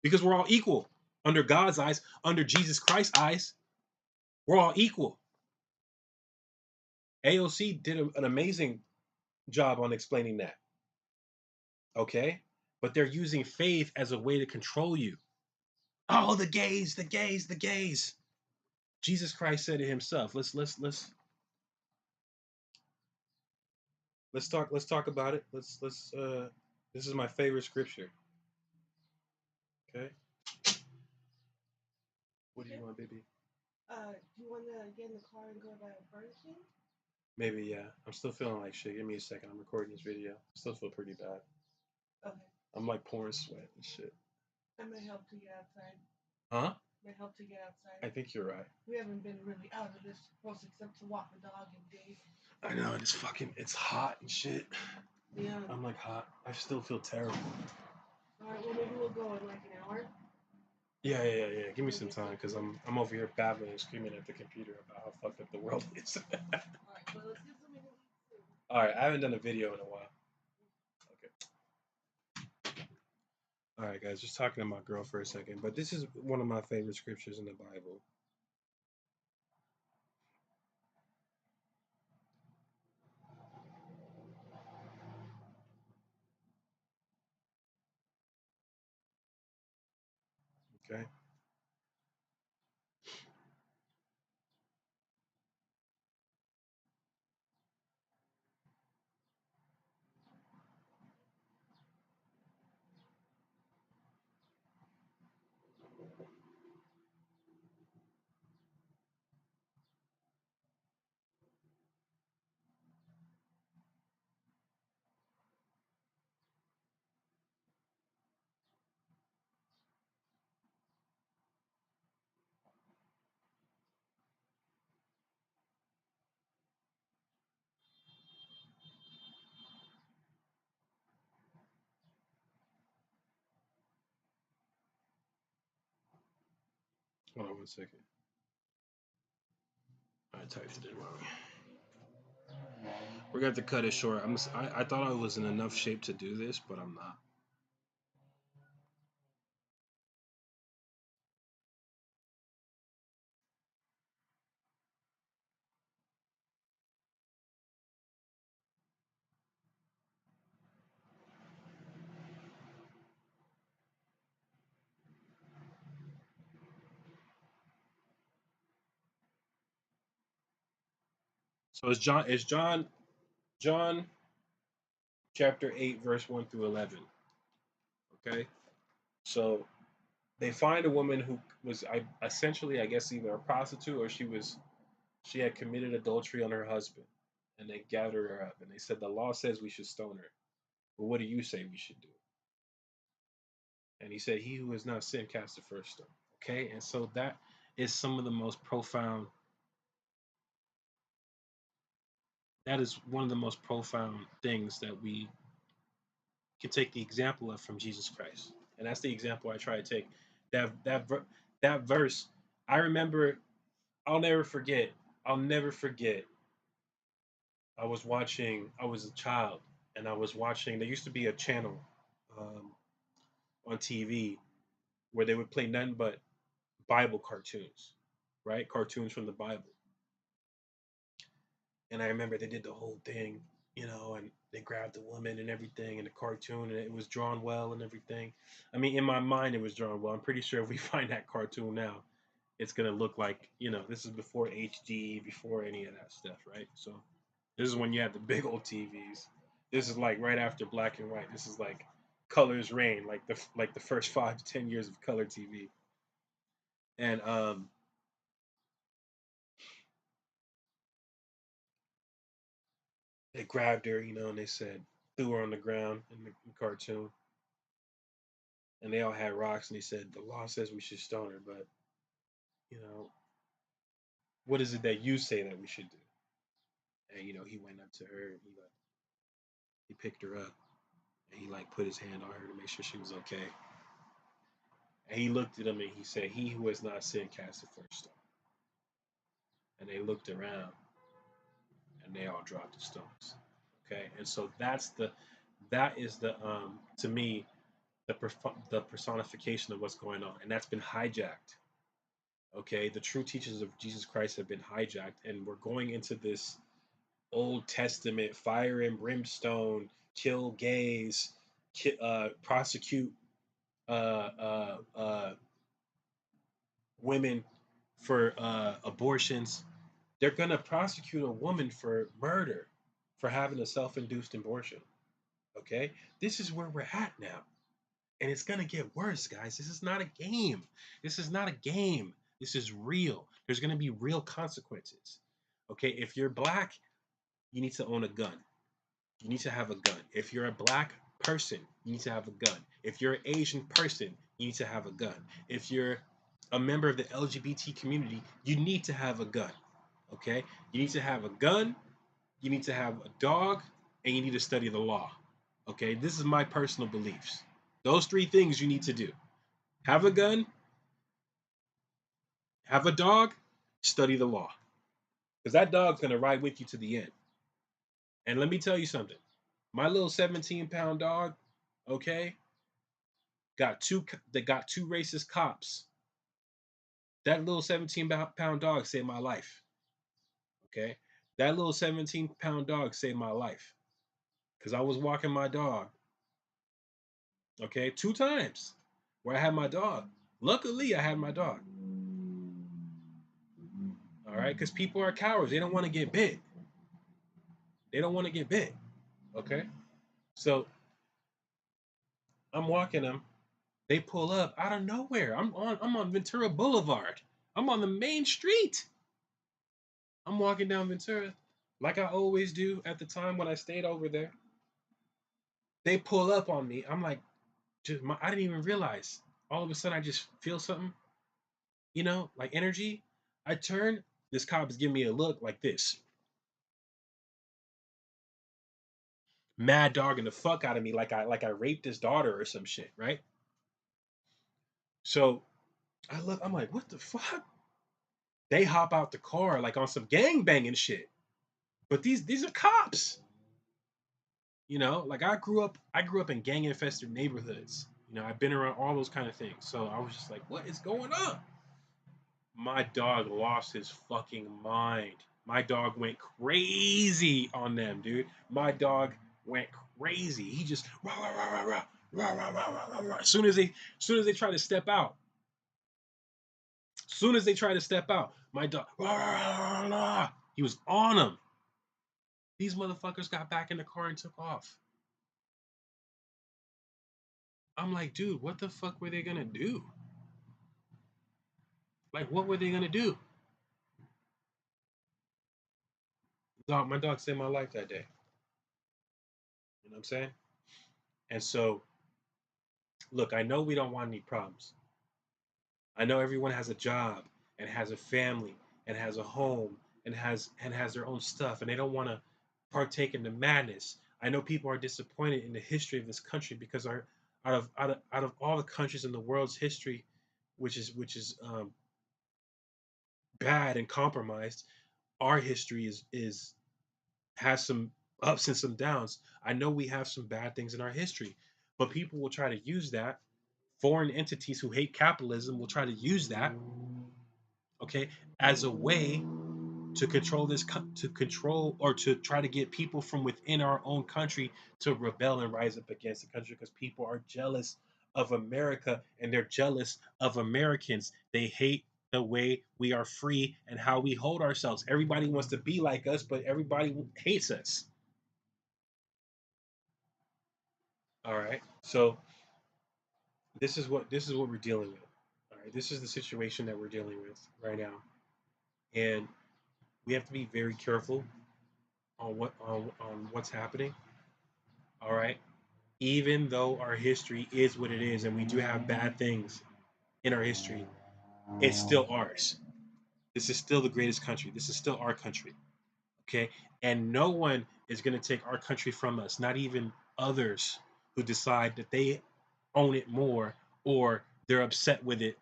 Because we're all equal under God's eyes, under Jesus Christ's eyes. We're all equal. AOC did an amazing job on explaining that. Okay? But they're using faith as a way to control you. Oh, the gays, the gays, the gays. Jesus Christ said it himself. Let's talk about it. This is my favorite scripture. Okay? What do you want, baby? Do you want to get in the car and go to Burger King? Maybe, yeah. I'm still feeling like shit. Give me a second. I'm recording this video. I still feel pretty bad. Okay. I'm like pouring sweat and shit. I might help to get outside. Huh? Might help to get outside. I think you're right. We haven't been really out of this house except to walk the dog in days. I know, it's hot and shit. Yeah. I'm like hot. I still feel terrible. Alright, well maybe we'll go in like an hour. Yeah. Give me some time because I'm over here babbling and screaming at the computer about how fucked up the world is. Alright, well let's get something to eat soon. Alright, I haven't done a video in a while. Okay. Alright, guys, just talking to my girl for a second. But this is one of my favorite scriptures in the Bible. Okay. Hold on 1 second. I typed it in wrong. We're gonna have to cut it short. I thought I was in enough shape to do this, but I'm not. So John chapter 8 verse 1 through 11. Okay, so they find a woman who was essentially, I guess, either a prostitute or she had committed adultery on her husband, and they gathered her up and they said the law says we should stone her. But what do you say we should do? And he said, "He who has not sinned cast the first stone." Okay, and so that is some of the most profound. That is one of the most profound things that we can take the example of from Jesus Christ, and that's the example I try to take. That verse, I remember. I'll never forget. I'll never forget. I was watching. I was a child, and I was watching. There used to be a channel um, on TV where they would play nothing but Bible cartoons, right? Cartoons from the Bible. And I remember they did the whole thing, and they grabbed the woman and everything in the cartoon, and it was drawn well and everything. I mean, in my mind, it was drawn well. I'm pretty sure if we find that cartoon now, it's gonna look like, this is before HD, before any of that stuff, right? So this is when you had the big old TVs. This is like right after black and white. This is like colors reign, like the first 5 to 10 years of color TV. And they grabbed her, and they said threw her on the ground in the cartoon, and they all had rocks, and he said the law says we should stone her, but you know what is it that you say that we should do? And he went up to her and he picked her up and he like put his hand on her to make sure she was okay. And he looked at him and he said, "He who has not sinned cast the first stone." And they looked around and they all dropped the stones. Okay, and so that is the to me the personification of what's going on, and that's been hijacked. Okay, the true teachings of Jesus Christ have been hijacked, and we're going into this Old Testament fire and brimstone, kill gays, prosecute women for abortions. They're gonna prosecute a woman for murder, for having a self-induced abortion. Okay, this is where we're at now, and it's gonna get worse, guys. This is not a game. This is not a game. This is real. There's gonna be real consequences. Okay, if you're black, you need to own a gun. You need to have a gun. If you're a black person, you need to have a gun. If you're an Asian person, you need to have a gun. If you're a member of the LGBT community, you need to have a gun. Okay? You need to have a gun, you need to have a dog, and you need to study the law. Okay? This is my personal beliefs. Those three things you need to do: have a gun, have a dog, study the law. Because that dog's going to ride with you to the end. And let me tell you something, my little 17-pound dog, okay, got two racist cops. That little 17-pound dog saved my life. Okay, that little 17-pound dog saved my life because I was walking my dog. Okay, 2 times where I had my dog. Luckily, I had my dog. All right, because people are cowards. They don't want to get bit. They don't want to get bit. Okay, so I'm walking them. They pull up out of nowhere. I'm on Ventura Boulevard. I'm on the main street. I'm walking down Ventura like I always do at the time when I stayed over there. They pull up on me. I'm like, I didn't even realize. All of a sudden, I just feel something, like energy. I turn. This cop is giving me a look like this, mad dogging the fuck out of me, like I raped his daughter or some shit, right? So I'm like, what the fuck? They hop out the car like on some gang banging shit. But these are cops. You know, like I grew up in gang infested neighborhoods. You know, I've been around all those kind of things. So I was just like, what is going on? My dog lost his fucking mind. My dog went crazy on them, dude. My dog went crazy. He just rah, rah, rah, rah, rah, rah, rah, rah, rah, rah. As soon as they try to step out, my dog rah, rah, rah, rah, rah. He was on them. These motherfuckers got back in the car and took off. I'm like, dude, what the fuck were they gonna do? Like, what were they gonna do? Dog, my dog saved my life that day. You know what I'm saying? And so, look, I know we don't want any problems. I know everyone has a job and has a family and has a home and has their own stuff, and they don't want to partake in the madness. I know people are disappointed in the history of this country because out of all the countries in the world's history, which is bad and compromised, our history is has some ups and some downs. I know we have some bad things in our history, but people will try to use that. Foreign entities who hate capitalism will try to use that, okay, as a way to control to control or to try to get people from within our own country to rebel and rise up against the country because people are jealous of America and they're jealous of Americans. They hate the way we are free and how we hold ourselves. Everybody wants to be like us, but everybody hates us. All right. So this is what we're dealing with. All right. This is the situation that we're dealing with right now. And we have to be very careful on what's happening. All right. Even though our history is what it is and we do have bad things in our history, it's still ours. This is still the greatest country. This is still our country. Okay. And no one is going to take our country from us, not even others who decide that they own it more or they're upset with it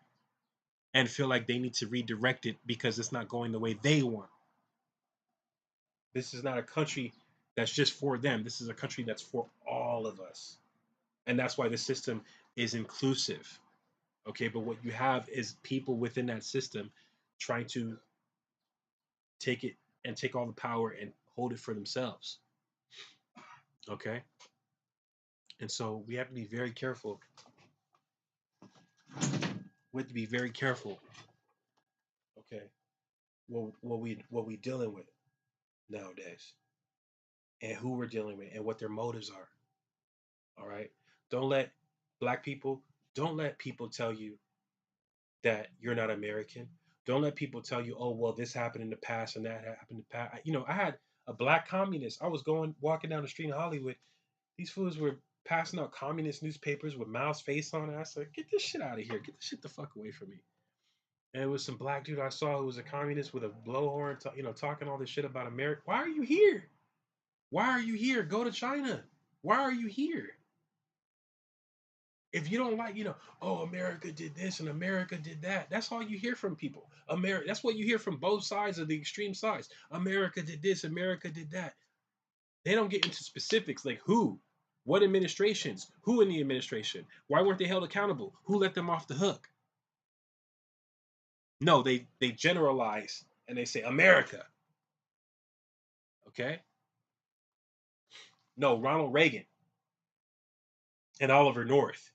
and feel like they need to redirect it because it's not going the way they want. This is not a country that's just for them. This is a country that's for all of us. And that's why the system is inclusive. Okay, but what you have is people within that system trying to take it and take all the power and hold it for themselves. Okay, and so we have to be very careful. We have to be very careful. Okay, what we dealing with nowadays, and who we're dealing with, and what their motives are. All right, don't let black people. Don't let people tell you that you're not American. Don't let people tell you, oh, well, this happened in the past and that happened in the past. You know, I had a black communist. I was walking down the street in Hollywood. These fools were passing out communist newspapers with Mao's face on it. I said, get this shit out of here. Get this shit the fuck away from me. And it was some black dude I saw who was a communist with a blowhorn, talking all this shit about America. Why are you here? Why are you here? Go to China. Why are you here? If you don't like, oh, America did this and America did that. That's all you hear from people. America. That's what you hear from both sides of the extreme sides. America did this. America did that. They don't get into specifics like who, what administrations, who in the administration, why weren't they held accountable, who let them off the hook. No, they generalize and they say America. Okay. No, Ronald Reagan and Oliver North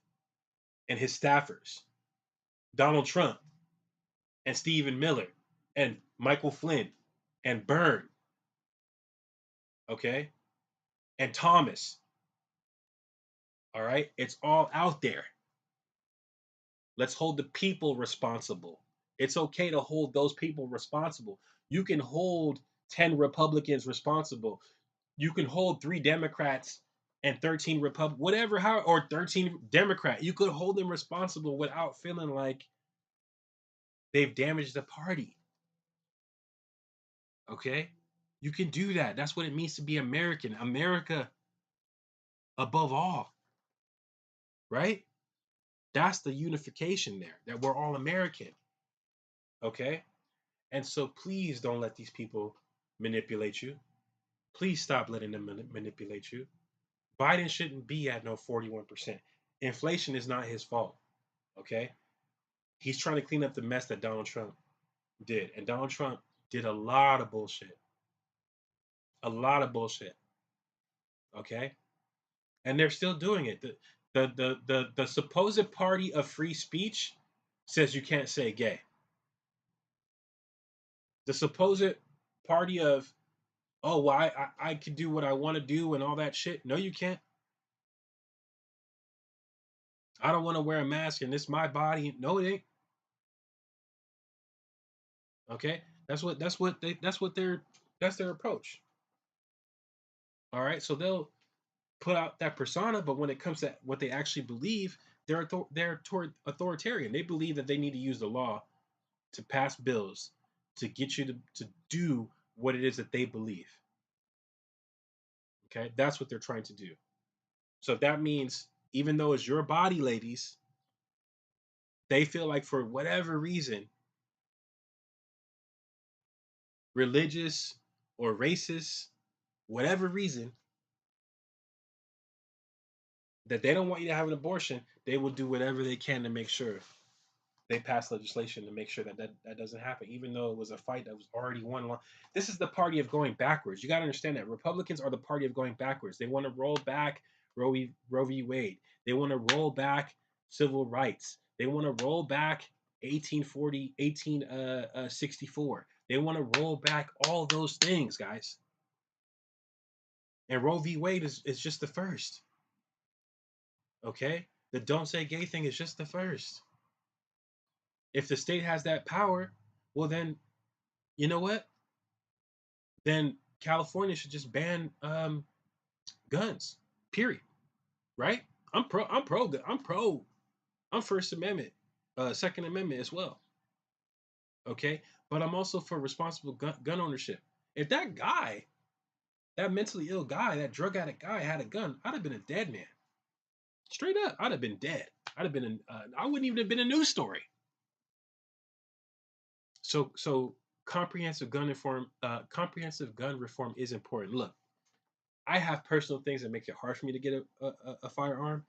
and his staffers, Donald Trump and Stephen Miller and Michael Flynn and Byrne, okay, and Thomas. All right, it's all out there. Let's hold the people responsible. It's okay to hold those people responsible. You can hold 10 Republicans responsible. You can hold 3 Democrats and 13 Republicans, whatever, how, or 13 Democrat. You could hold them responsible without feeling like they've damaged the party. Okay? You can do that. That's what it means to be American. America above all, right? That's the unification there, that we're all American. Okay? And so please don't let these people manipulate you. Please stop letting them manipulate you. Biden shouldn't be at no 41%. Inflation is not his fault. Okay? He's trying to clean up the mess that Donald Trump did. And Donald Trump did a lot of bullshit. A lot of bullshit. Okay? And they're still doing it. The supposed party of free speech says you can't say gay. The supposed party of, oh, well, I can do what I want to do and all that shit. No, you can't. I don't want to wear a mask and it's my body. No, it ain't. Okay, that's their approach. All right, so they'll put out that persona, but when it comes to what they actually believe, they're toward authoritarian. They believe that they need to use the law to pass bills to get you to do what it is that they believe. Okay, that's what they're trying to do. So if that means, even though it's your body, ladies, they feel like for whatever reason, religious or racist, whatever reason, that they don't want you to have an abortion, they will do whatever they can to make sure they pass legislation to make sure that doesn't happen, even though it was a fight that was already won. This is the party of going backwards. You got to understand that Republicans are the party of going backwards. They want to roll back Roe v. Wade. They want to roll back civil rights. They want to roll back 1864. They want to roll back all those things, guys. And Roe v. Wade is just the first. Okay? The don't say gay thing is just the first. If the state has that power, well, then, you know what? Then California should just ban guns. Period. Right? I'm pro. I'm pro. I'm pro. I'm First Amendment, Second Amendment as well. Okay, but I'm also for responsible gun ownership. If that guy, that mentally ill guy, that drug addict guy, had a gun, I'd have been a dead man. Straight up, I'd have been dead. I'd have been. I wouldn't even have been a news story. So comprehensive gun reform is important. Look, I have personal things that make it hard for me to get a firearm.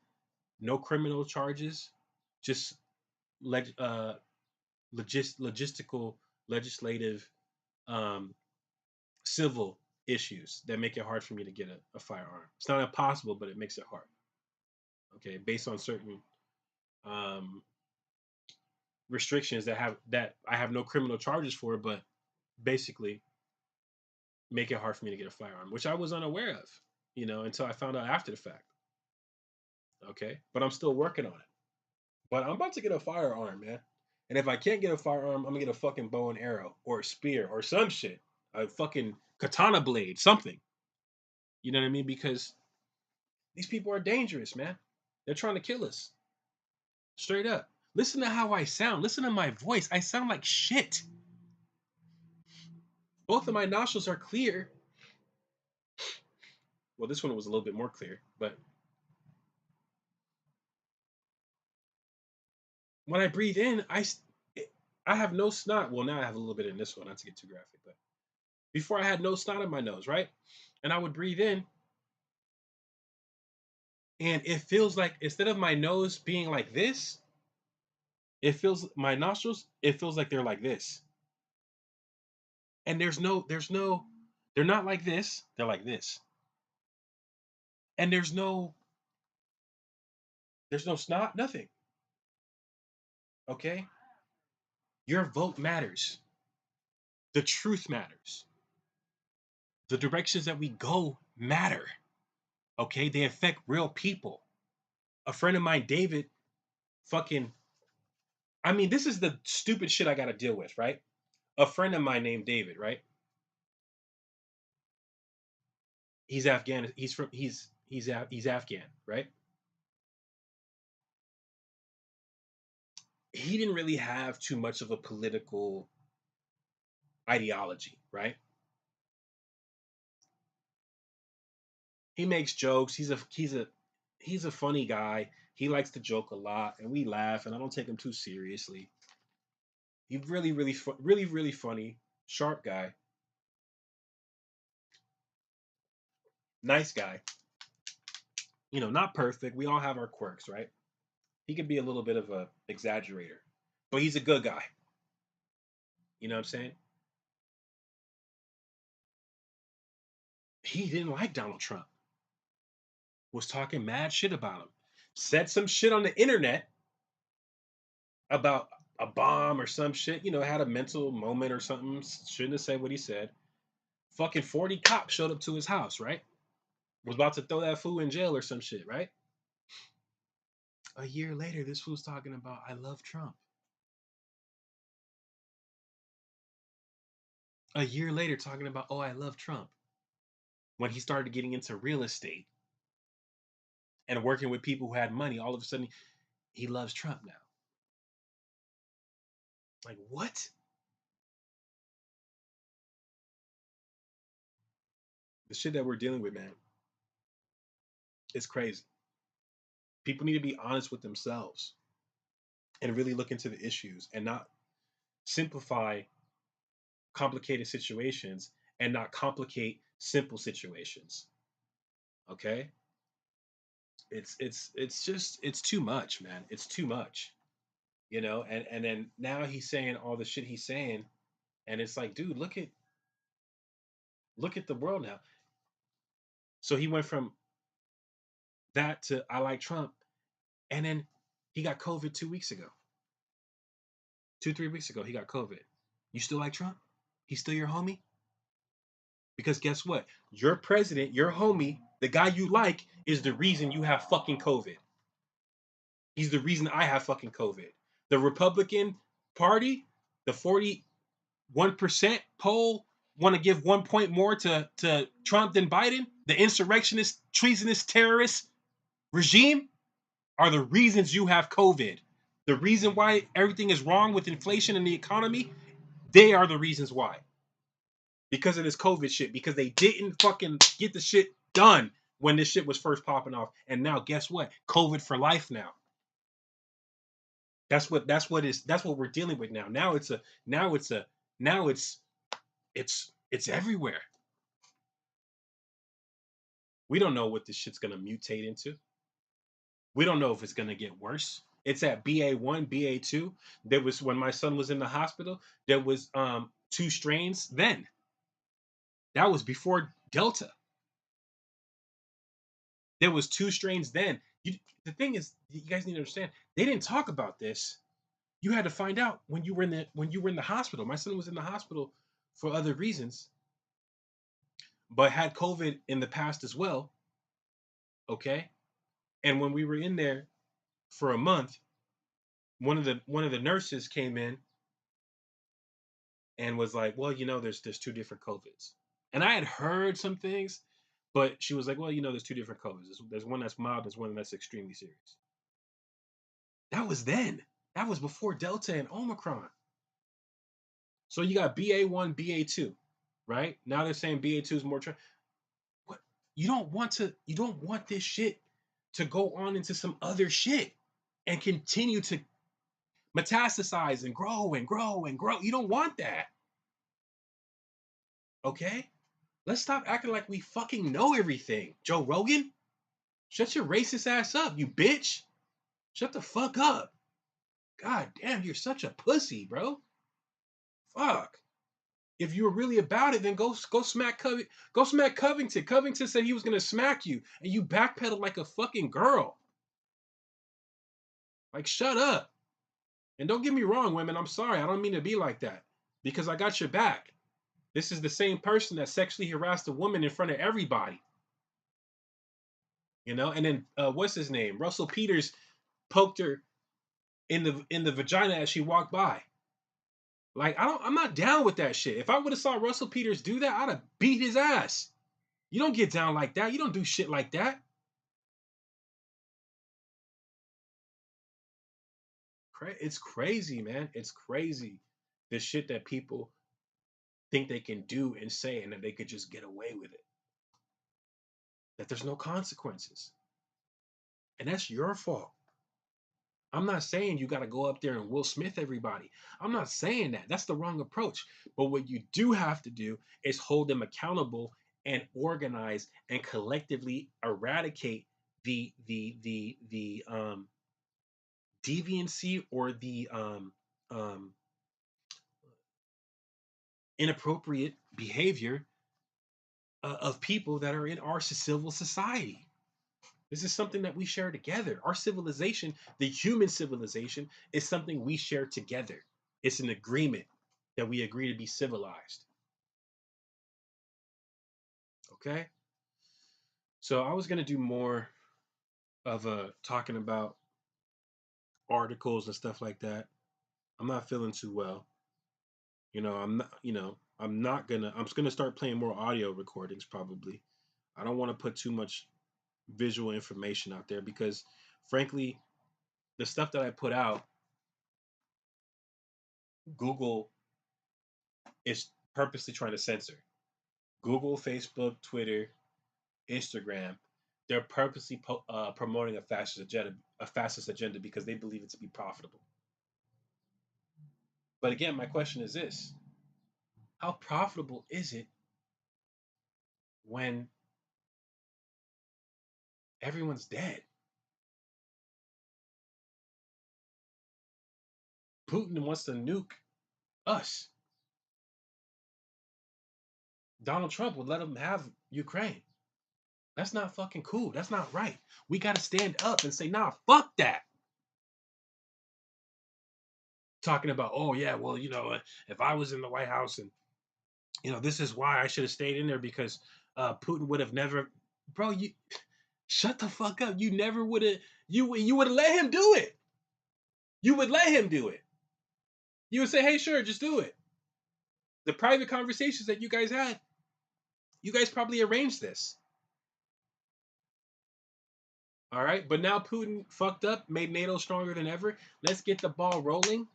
No criminal charges, just logistical, legislative, um, civil issues that make it hard for me to get a firearm. It's not impossible, but it makes it hard. Okay, based on certain um, restrictions that I have no criminal charges for, but basically make it hard for me to get a firearm, which I was unaware of, until I found out after the fact. Okay, but I'm still working on it. But I'm about to get a firearm, man. And if I can't get a firearm, I'm gonna get a fucking bow and arrow or a spear or some shit, a fucking katana blade, something. You know what I mean? Because these people are dangerous, man. They're trying to kill us, straight up. Listen to how I sound. Listen to my voice. I sound like shit. Both of my nostrils are clear. Well, this one was a little bit more clear, but when I breathe in, I have no snot. Well, now I have a little bit in this one, not to get too graphic, but before I had no snot in my nose, right? And I would breathe in, and it feels like instead of my nose being like this, it feels my nostrils, it feels like they're like this. And they're not like this, they're like this. And there's no snot, nothing. Okay? Your vote matters. The truth matters. The directions that we go matter. Okay? They affect real people. A friend of mine, David, fucking, I mean, this is the stupid shit I gotta deal with, right? A friend of mine named David, right? He's Afghan. He's Afghan, right? He didn't really have too much of a political ideology, right? He makes jokes. He's a funny guy, He likes to joke a lot, and we laugh, and I don't take him too seriously. He's really funny, sharp guy, nice guy. Not perfect. We all have our quirks, right? He could be a little bit of a exaggerator, but he's a good guy. You know what I'm saying? He didn't like Donald Trump. Was talking mad shit about him. Said some shit on the internet about a bomb or some shit. Had a mental moment or something. Shouldn't have said what he said. Fucking 40 cops showed up to his house, right? Was about to throw that fool in jail or some shit, right? A year later, this fool's talking about I love Trump. A year later, talking about I love Trump. When he started getting into real estate and working with people who had money, all of a sudden he loves Trump now. Like, what? The shit that we're dealing with, man, it's crazy. People need to be honest with themselves and really look into the issues and not simplify complicated situations and not complicate simple situations. Okay? It's too much, man. It's too much. And then now he's saying all the shit he's saying, and it's like, dude, look at the world now. So he went from that to I like Trump, and then he got COVID 2 weeks ago. 3 weeks ago, he got COVID. You still like Trump? He's still your homie? Because guess what? Your president, your homie, the guy you like, is the reason you have fucking COVID. He's the reason I have fucking COVID. The Republican Party, the 41% poll, want to give 1 point more to Trump than Biden. The insurrectionist, treasonous, terrorist regime are the reasons you have COVID. The reason why everything is wrong with inflation and the economy, they are the reasons why. Because of this COVID shit. Because they didn't fucking get the shit done when this shit was first popping off. And now guess what? COVID for life now. That's what we're dealing with now. Now it's everywhere. We don't know what this shit's gonna mutate into. We don't know if it's gonna get worse. It's at BA1, BA2. There was when my son was in the hospital, there was two strains then. That was before Delta. There was two strains then. The thing is, you guys need to understand, they didn't talk about this. You had to find out when you were in the hospital. My son was in the hospital for other reasons, but had COVID in the past as well. Okay, and when we were in there for a month, one of the nurses came in and was like, "Well, there's two different COVIDs," and I had heard some things, but she was like, "Well, there's two different COVIDs. There's one that's mild, there's one that's extremely serious." That was then. That was before Delta and Omicron. So you got BA1, BA2, right? Now they're saying BA2 is more. What you don't want this shit to go on into some other shit and continue to metastasize and grow and grow and grow. You don't want that. Okay? Let's stop acting like we fucking know everything. Joe Rogan, shut your racist ass up, you bitch. Shut the fuck up. God damn, you're such a pussy, bro. Fuck. If you were really about it, then go smack Go smack Covington. Covington said he was gonna smack you, and you backpedaled like a fucking girl. Like, shut up. And don't get me wrong, women. I'm sorry. I don't mean to be like that. Because I got your back. This is the same person that sexually harassed a woman in front of everybody. And then what's his name? Russell Peters poked her in the vagina as she walked by. Like, I'm not down with that shit. If I would have saw Russell Peters do that, I'd have beat his ass. You don't get down like that. You don't do shit like that. It's crazy, man. It's crazy. The shit that people think they can do and say and that they could just get away with it. That there's no consequences. And that's your fault. I'm not saying you got to go up there and Will Smith everybody. I'm not saying that. That's the wrong approach. But what you do have to do is hold them accountable and organize and collectively eradicate the deviancy or the inappropriate behavior of people that are in our civil society. This is something that we share together. Our civilization, the human civilization, is something we share together. It's an agreement that we agree to be civilized. Okay? So I was going to do more of talking about articles and stuff like that. I'm not feeling too well. I'm just gonna start playing more audio recordings probably. I don't want to put too much visual information out there because frankly, the stuff that I put out, Google is purposely trying to censor. Google, Facebook, Twitter, Instagram, they're purposely promoting a fascist agenda because they believe it to be profitable. But again, my question is this: how profitable is it when everyone's dead? Putin wants to nuke us. Donald Trump would let him have Ukraine. That's not fucking cool. That's not right. We got to stand up and say, nah, fuck that. Talking about, oh, yeah, well, if I was in the White House and, this is why I should have stayed in there because Putin would have never, bro, you shut the fuck up. You never would have, you would have let him do it. You would let him do it. You would say, hey, sure, just do it. The private conversations that you guys had, you guys probably arranged this. All right. But now Putin fucked up, made NATO stronger than ever. Let's get the ball rolling,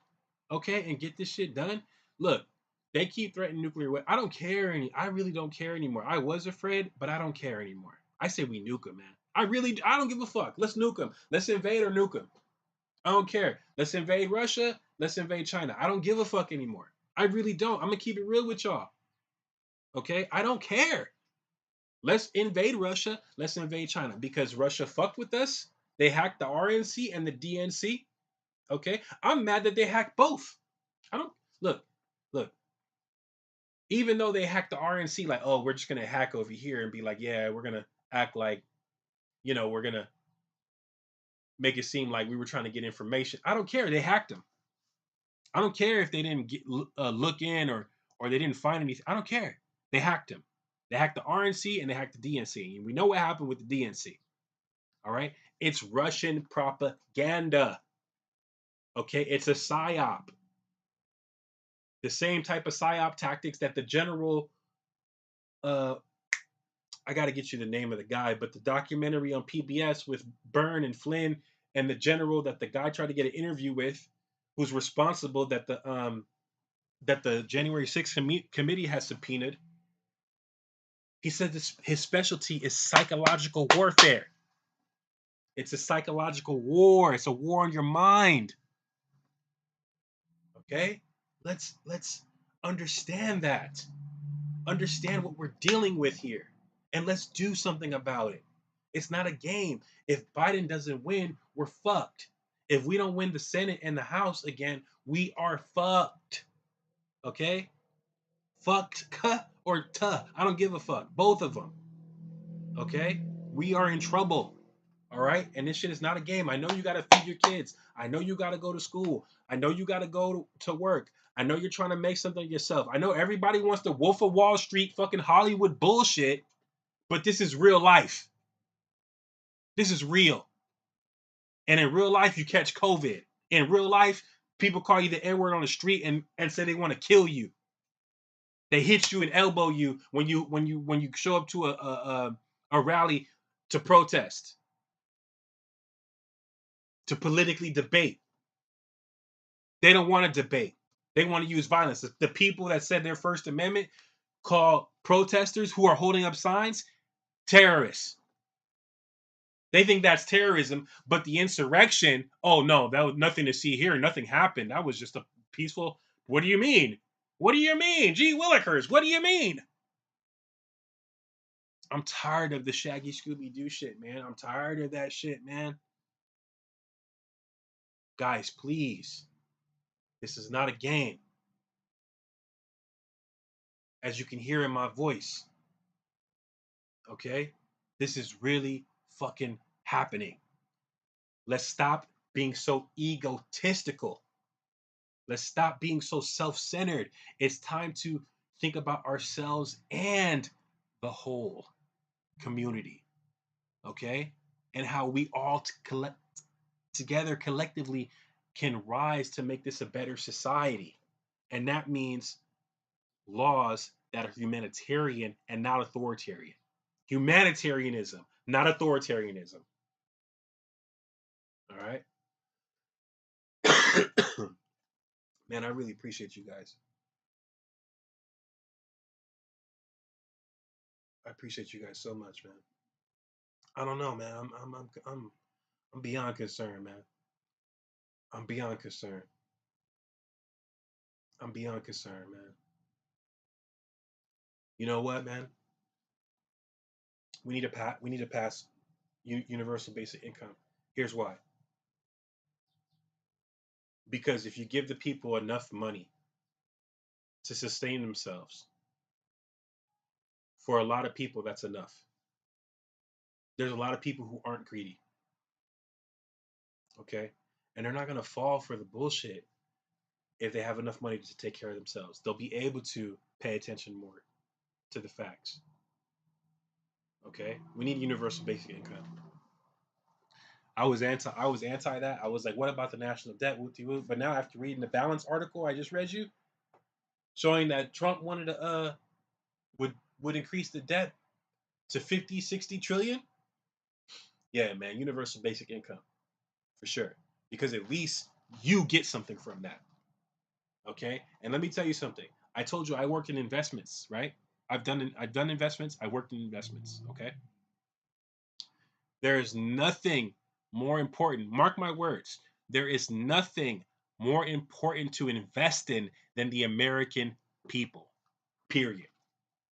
okay, and get this shit done. Look, they keep threatening nuclear weapons. I don't care I really don't care anymore. I was afraid, but I don't care anymore. I say we nuke them, man. I don't give a fuck. Let's nuke them. Let's invade or nuke them. I don't care. Let's invade Russia. Let's invade China. I don't give a fuck anymore. I really don't. I'm gonna keep it real with y'all. Okay? I don't care. Let's invade Russia. Let's invade China because Russia fucked with us. They hacked the RNC and the DNC. Okay? I'm mad that they hacked both. I don't look, look. Even though they hacked the RNC, like, oh, we're just gonna hack over here and be like, yeah, we're gonna act like, we're gonna make it seem like we were trying to get information. I don't care. They hacked them. I don't care if they didn't look in or they didn't find anything. I don't care. They hacked them. They hacked the RNC and they hacked the DNC. And we know what happened with the DNC. All right, it's Russian propaganda. Okay, it's a psyop. The same type of psyop tactics that the general uh I got to get you the name of the guy, but the documentary on PBS with Byrne and Flynn and the general that the guy tried to get an interview with, who's responsible that the January 6th committee has subpoenaed. He said his specialty is psychological warfare. It's a psychological war. It's a war on your mind. Okay? Let's understand that. Understand what we're dealing with here. And let's do something about it. It's not a game. If Biden doesn't win, we're fucked. If we don't win the Senate and the House again, we are fucked. Okay? Fucked or tuh. I don't give a fuck. Both of them. Okay? We are in trouble. All right? And this shit is not a game. I know you got to feed your kids. I know you got to go to school. I know you got to go to work. I know you're trying to make something of yourself. I know everybody wants the Wolf of Wall Street fucking Hollywood bullshit, but this is real life. This is real. And in real life, you catch COVID. In real life, people call you the N-word on the street and say they want to kill you. They hit you and elbow you when you show up to a rally to protest, to politically debate. They don't want to debate. They want to use violence. The people that said their First Amendment call protesters who are holding up signs terrorists. They think that's terrorism, but the insurrection, oh no, that was nothing to see here. Nothing happened. That was just a peaceful. What do you mean? What do you mean? Gee Willikers, what do you mean? I'm tired of the Shaggy Scooby Doo shit, man. I'm tired of that shit, man. Guys, please. This is not a game. As you can hear in my voice, okay? This is really fucking happening. Let's stop being so egotistical. Let's stop being so self centered. It's time to think about ourselves and the whole community, okay? And how we all together collectively can rise to make this a better society. And that means laws that are humanitarian and not authoritarian. Humanitarianism, not authoritarianism. All right? Man, I really appreciate you guys. I appreciate you guys so much, man. I don't know, man. I'm beyond concerned, man. I'm beyond concerned. I'm beyond concerned, man. You know what, man? We need to pass universal basic income. Here's why. Because if you give the people enough money to sustain themselves, for a lot of people, that's enough. There's a lot of people who aren't greedy, okay? And they're not gonna fall for the bullshit if they have enough money to take care of themselves. They'll be able to pay attention more to the facts. Okay? We need universal basic income. I was anti that. I was like, what about the national debt? But now after reading the balance article I just read you, showing that Trump wanted to would would increase the debt to 50, 60 trillion. Yeah, man, universal basic income for sure. Because at least you get something from that. Okay? And let me tell you something. I told you I worked in investments, right? I've done investments. I worked in investments, okay? There is nothing more important. Mark my words. There is nothing more important to invest in than the American people. Period.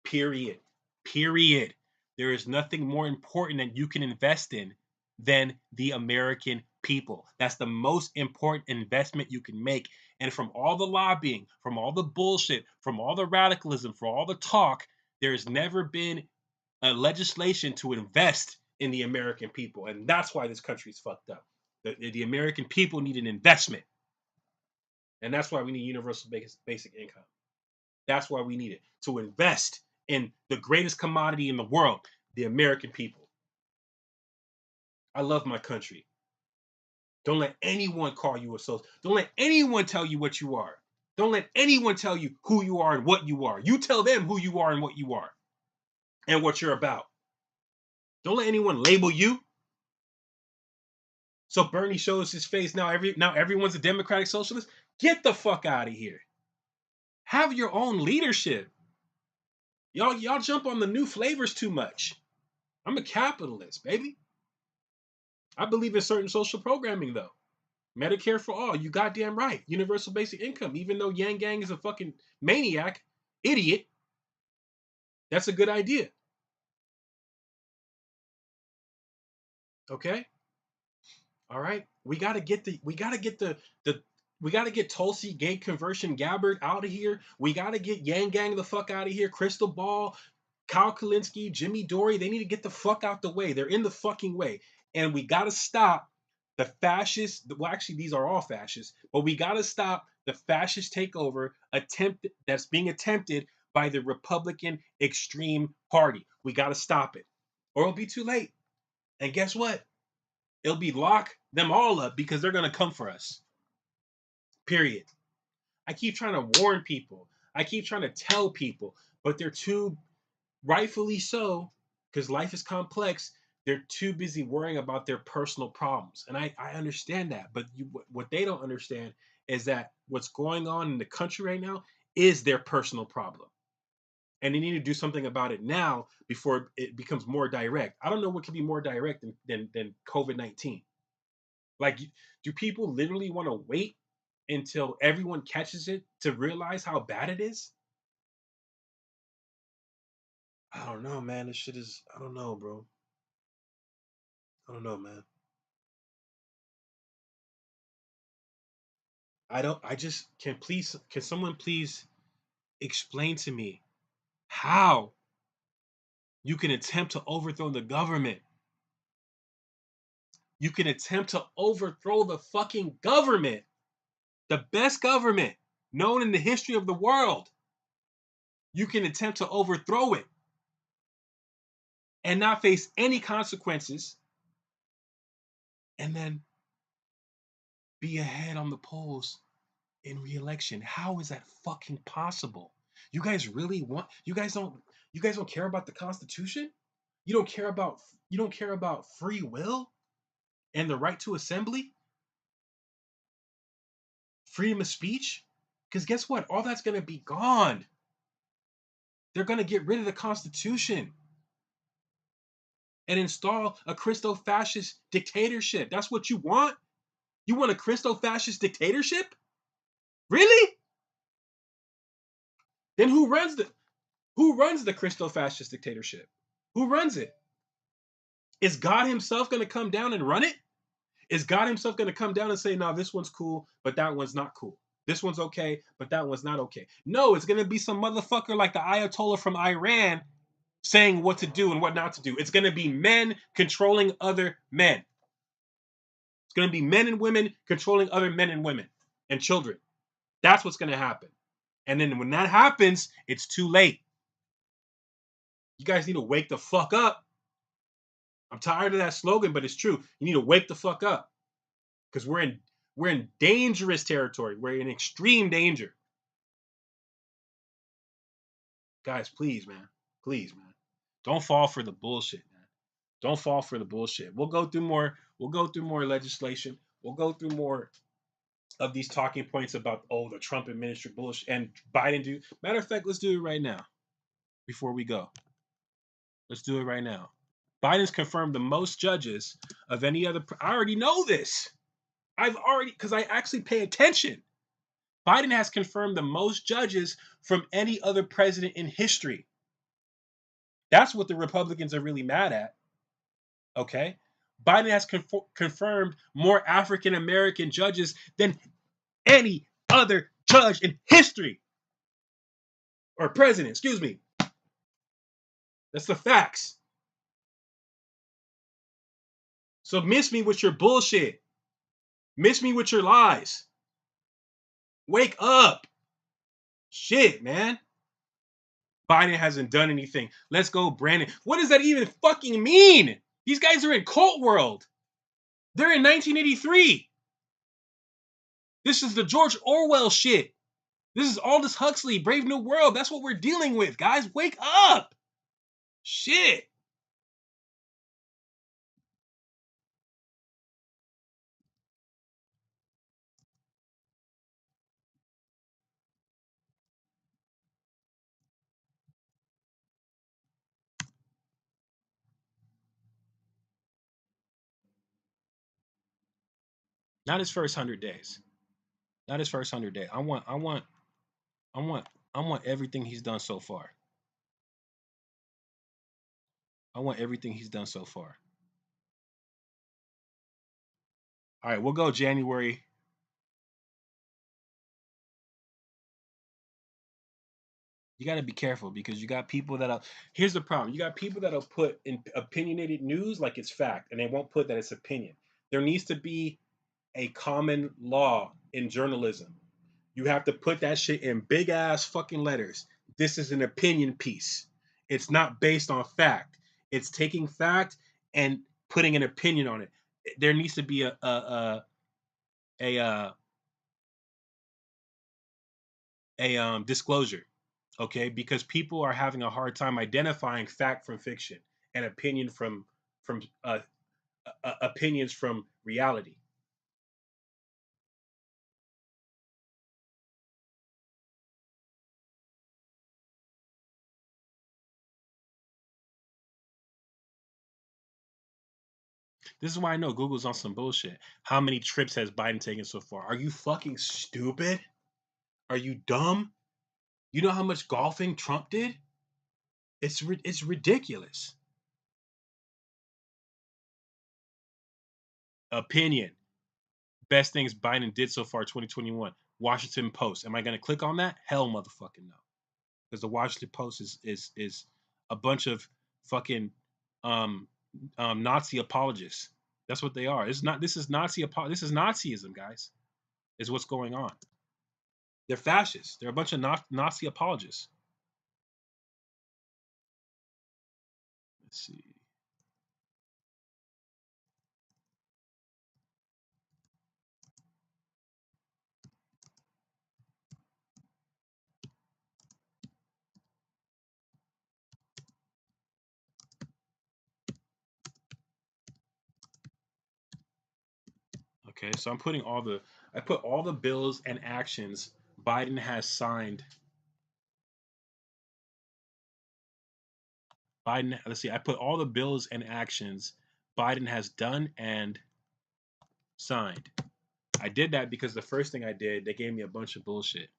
Period. Period. There is nothing more important that you can invest in than the American people. That's the most important investment you can make. And from all the lobbying, from all the bullshit, from all the radicalism, from all the talk, there's never been a legislation to invest in the American people. And that's why this country is fucked up. The American people need an investment. And that's why we need universal basic income. That's why we need it to invest in the greatest commodity in the world, the American people. I love my country. Don't let anyone call you a socialist. Don't let anyone tell you what you are. Don't let anyone tell you who you are and what you are. You tell them who you are and what you are and what you're about. Don't let anyone label you. So Bernie shows his face now. Now everyone's a democratic socialist. Get the fuck out of here. Have your own leadership. Y'all jump on the new flavors too much. I'm a capitalist, baby. I believe in certain social programming though. Medicare for all, you goddamn right. Universal basic income, even though Yang Gang is a fucking maniac, idiot, that's a good idea. Okay? All right. We gotta get Tulsi gay conversion Gabbard out of here. We gotta get Yang Gang the fuck out of here. Crystal Ball, Kyle Kalinske, Jimmy Dory, they need to get the fuck out the way. They're in the fucking way. And we gotta stop the fascist. Well, actually, these are all fascists, but we gotta stop the fascist takeover attempt that's being attempted by the Republican extreme party. We gotta stop it. Or it'll be too late. And guess what? It'll be lock them all up because they're gonna come for us. Period. I keep trying to warn people. I keep trying to tell people, but they're too, rightfully so, because life is complex. They're too busy worrying about their personal problems. And I understand that. But what they don't understand is that what's going on in the country right now is their personal problem. and they need to do something about it now before it becomes more direct. I don't know what could be more direct than COVID-19. Like, do people literally want to wait until everyone catches it to realize how bad it is? I don't know, man. This shit is. I don't know, bro. I don't know, man. I don't. I just can please. Can someone please explain to me how you can attempt to overthrow the government? You can attempt to overthrow the fucking government, the best government known in the history of the world. You can attempt to overthrow it and not face any consequences, and then be ahead on the polls in re-election. How is that fucking possible? You guys really want? You guys don't. You guys don't care about the Constitution? You don't care about. You don't care about free will and the right to assembly, freedom of speech. Because guess what? All that's gonna be gone. They're gonna get rid of the Constitution and install a Christo-fascist dictatorship. That's what you want? You want a Christo-fascist dictatorship? Really? Then who runs the Christo-fascist dictatorship? Who runs it? Is God himself going to come down and run it? Is God himself going to come down and say, no, this one's cool, but that one's not cool? This one's okay, but that one's not okay. No, it's going to be some motherfucker like the Ayatollah from Iran saying what to do and what not to do. It's going to be men controlling other men. It's going to be men and women controlling other men and women and children. That's what's going to happen. And then when that happens, it's too late. You guys need to wake the fuck up. I'm tired of that slogan, but it's true. You need to wake the fuck up because we're in dangerous territory. We're in extreme danger. Guys, please, man. Please, man. Don't fall for the bullshit, man. Don't fall for the bullshit. We'll go through more legislation. We'll go through more of these talking points about the Trump administration bullshit and Biden do. Matter of fact, let's do it right now before we go. Let's do it right now. Biden's confirmed the most judges of any other. I already know this. Because I actually pay attention. Biden has confirmed the most judges from any other president in history. That's what the Republicans are really mad at. Okay? Biden has confirmed more African American judges than any other judge in history. Or president, excuse me. That's the facts. So miss me with your bullshit. Miss me with your lies. Wake up. Shit, man. Biden hasn't done anything. Let's go, Brandon. What does that even fucking mean? These guys are in cult world. They're in 1983. This is the George Orwell shit. This is Aldous Huxley, Brave New World. That's what we're dealing with, guys. Wake up. Shit. Not his first 100 days. Not his first 100 days. I want everything he's done so far. I want everything he's done so far. All right, we'll go January. You got to be careful because you got people that'll. Here's the problem: you got people that'll put in opinionated news like it's fact, and they won't put that it's opinion. There needs to be a common law in journalism. You have to put that shit in big ass fucking letters. This is an opinion piece. It's not based on fact. It's taking fact and putting an opinion on it. There needs to be a disclosure, okay? Because people are having a hard time identifying fact from fiction and opinion from opinions from reality. This is why I know Google's on some bullshit. How many trips has Biden taken so far? Are you fucking stupid? Are you dumb? You know how much golfing Trump did? It's ridiculous. Opinion. Best things Biden did so far 2021. Washington Post. Am I going to click on that? Hell motherfucking no. Because the Washington Post is a bunch of fucking um, Nazi apologists. That's what they are. It's not. This is This is Nazism, guys. Is what's going on. They're fascists. They're a bunch of Nazi apologists. Let's see. Okay, so I put all the bills and actions Biden has signed. Let's see, I put all the bills and actions Biden has done and signed. I did that because the first thing I did, they gave me a bunch of bullshit.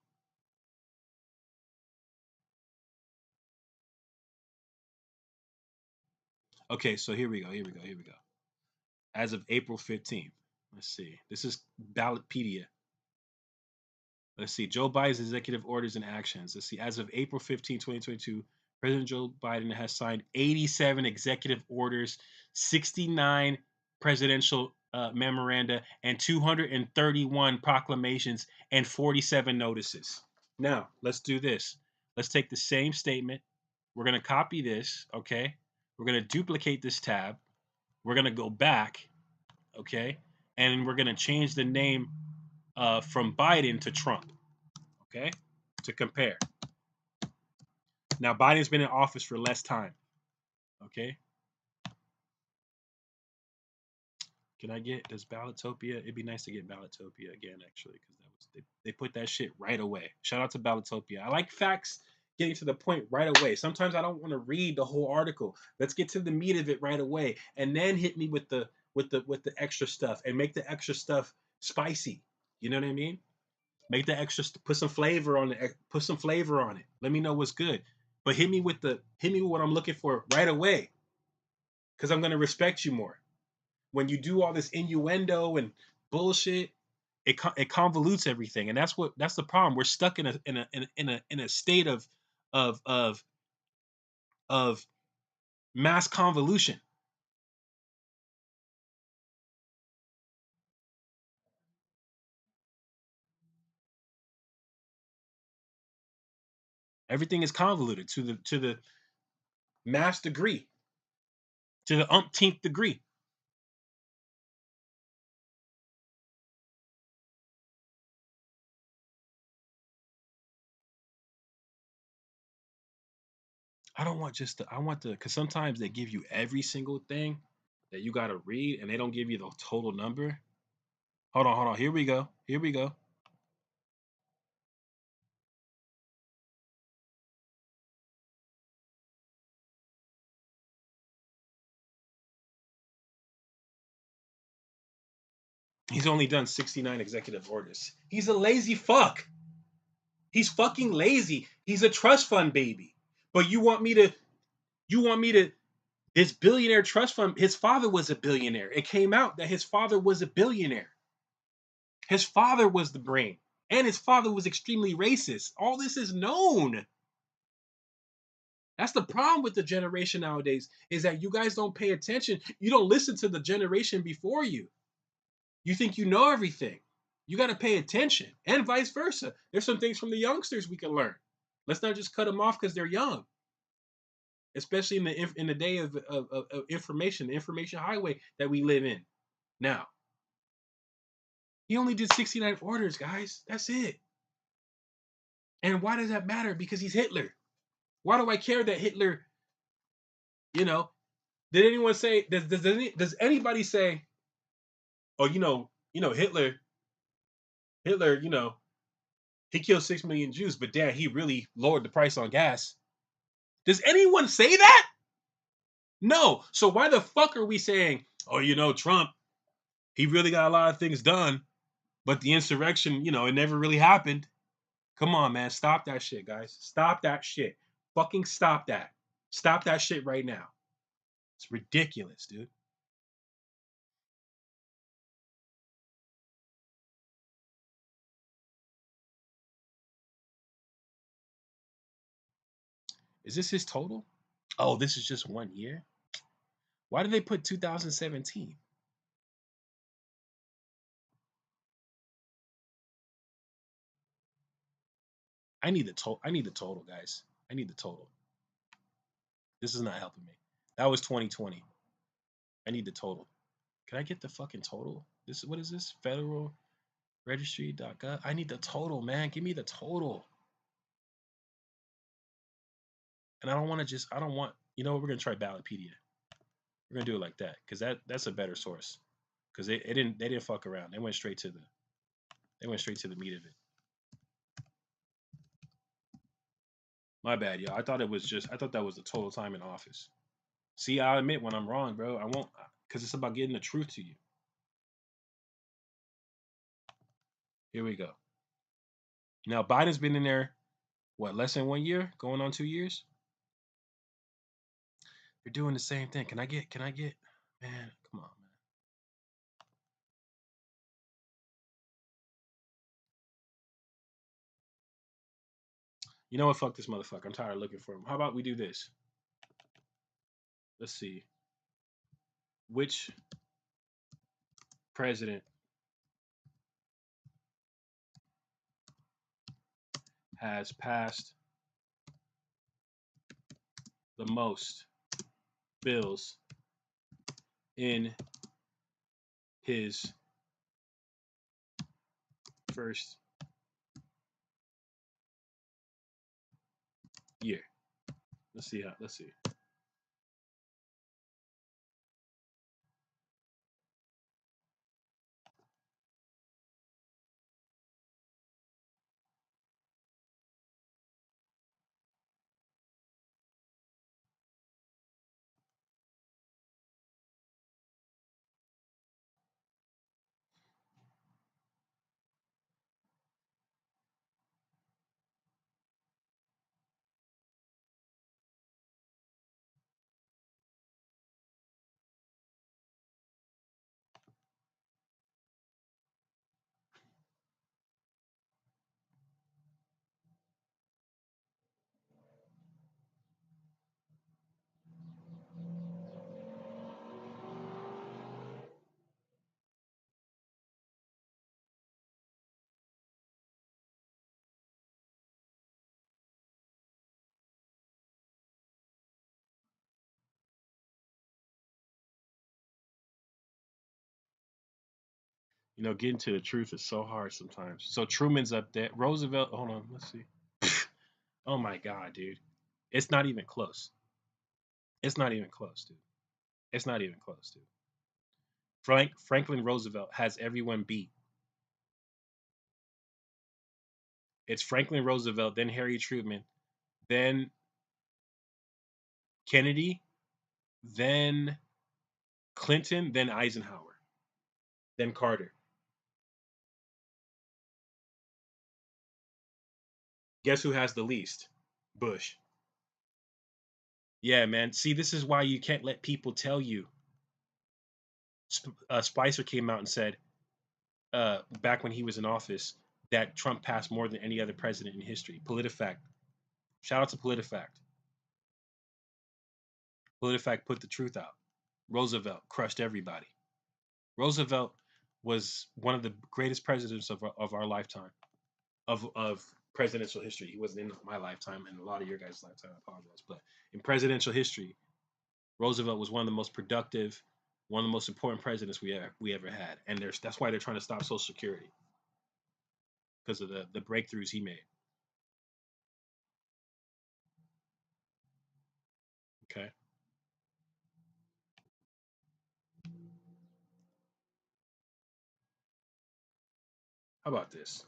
Okay, so here we go. As of April 15th, let's see. This is Ballotpedia. Let's see. Joe Biden's executive orders and actions. Let's see. As of April 15, 2022, President Joe Biden has signed 87 executive orders, 69 presidential memoranda, and 231 proclamations and 47 notices. Now, let's do this. Let's take the same statement. We're going to copy this, okay? We're going to duplicate this tab. We're going to go back, okay? And we're going to change the name from Biden to Trump, okay? To compare. Now, Biden's been in office for less time, okay? Does Ballotopia? It'd be nice to get Ballotopia again, actually, because they put that shit right away. Shout out to Ballotopia. I like facts getting to the point right away. Sometimes I don't want to read the whole article. Let's get to the meat of it right away, and then hit me with the extra stuff, and make the extra stuff spicy. You know what I mean? Make the extra, put some flavor on it. Put some flavor on it. Let me know what's good. But hit me with what I'm looking for right away, because I'm gonna respect you more. When you do all this innuendo and bullshit, it convolutes everything, and that's the problem. We're stuck in a state of of of mass convolution. Everything is convoluted to the mass degree, to the umpteenth degree. I don't want just I want because sometimes they give you every single thing that you got to read, and they don't give you the total number. Hold on. Here we go. He's only done 69 executive orders. He's a lazy fuck. He's fucking lazy. He's a trust fund baby. But you want me to, this billionaire trust fund, his father was a billionaire. It came out that his father was a billionaire. His father was the brain. And his father was extremely racist. All this is known. That's the problem with the generation nowadays, is that you guys don't pay attention. You don't listen to the generation before you. You think you know everything. You got to pay attention, and vice versa. There's some things from the youngsters we can learn. Let's not just cut them off because they're young, especially in the day of information, the information highway that we live in now. He only did 69 orders, guys. That's it. And why does that matter? Because he's Hitler. Why do I care that Hitler, you know, did anyone say, does anybody say, oh, Hitler, he killed 6 million Jews, but damn, he really lowered the price on gas. Does anyone say that? No. So why the fuck are we saying Oh, Trump, he really got a lot of things done, but the insurrection, it never really happened. Come on, man. Stop that shit, guys. Stop that shit. Fucking stop that. Stop that shit right now. It's ridiculous, dude. Is this his total? Oh, this is just 1 year? Why did they put 2017? I need the total, guys. I need the total. This is not helping me. That was 2020. I need the total. Can I get the fucking total? What is this? Federal Registry.gov. I need the total, man. Give me the total. And I don't want to just I don't want we're gonna try Ballotpedia. We're gonna do it like that because that's a better source. Because they didn't fuck around. They went straight to the meat of it. My bad, yo. I thought that was the total time in office. See, I admit when I'm wrong, bro. I won't because it's about getting the truth to you. Here we go. Now Biden's been in there, what, less than 1 year, going on 2 years? They're doing the same thing. Can I get, man, come on, man. You know what? Fuck this motherfucker. I'm tired of looking for him. How about we do this? Let's see. Which president has passed the most bills in his first year? Let's see. Getting to the truth is so hard sometimes. So Truman's up there. Roosevelt, hold on, let's see. Oh my God, dude. It's not even close. It's not even close, dude. It's not even close, dude. Franklin Roosevelt has everyone beat. It's Franklin Roosevelt, then Harry Truman, then Kennedy, then Clinton, then Eisenhower, then Carter. Guess who has the least? Bush. Yeah, man. See, this is why you can't let people tell you. Spicer came out and said, back when he was in office, that Trump passed more than any other president in history. PolitiFact. Shout out to PolitiFact. PolitiFact put the truth out. Roosevelt crushed everybody. Roosevelt was one of the greatest presidents of our lifetime, of presidential history. He wasn't in my lifetime and a lot of your guys' lifetime. I apologize, but in presidential history, Roosevelt was one of the most productive, one of the most important presidents we ever had, and that's why they're trying to stop Social Security because of the breakthroughs he made. Okay, how about this?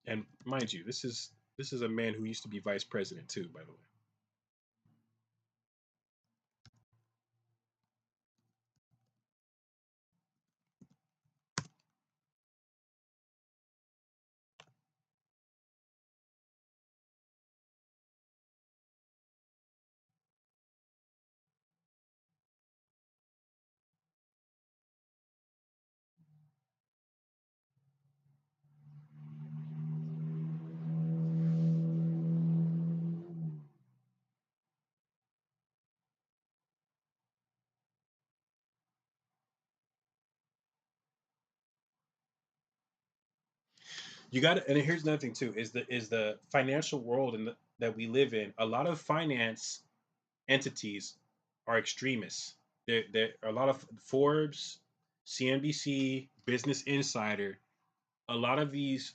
And mind you, this is a man who used to be vice president too, by the way. You got to, and here's another thing too: is the financial world that we live in. A lot of finance entities are extremists. There are a lot of Forbes, CNBC, Business Insider. A lot of these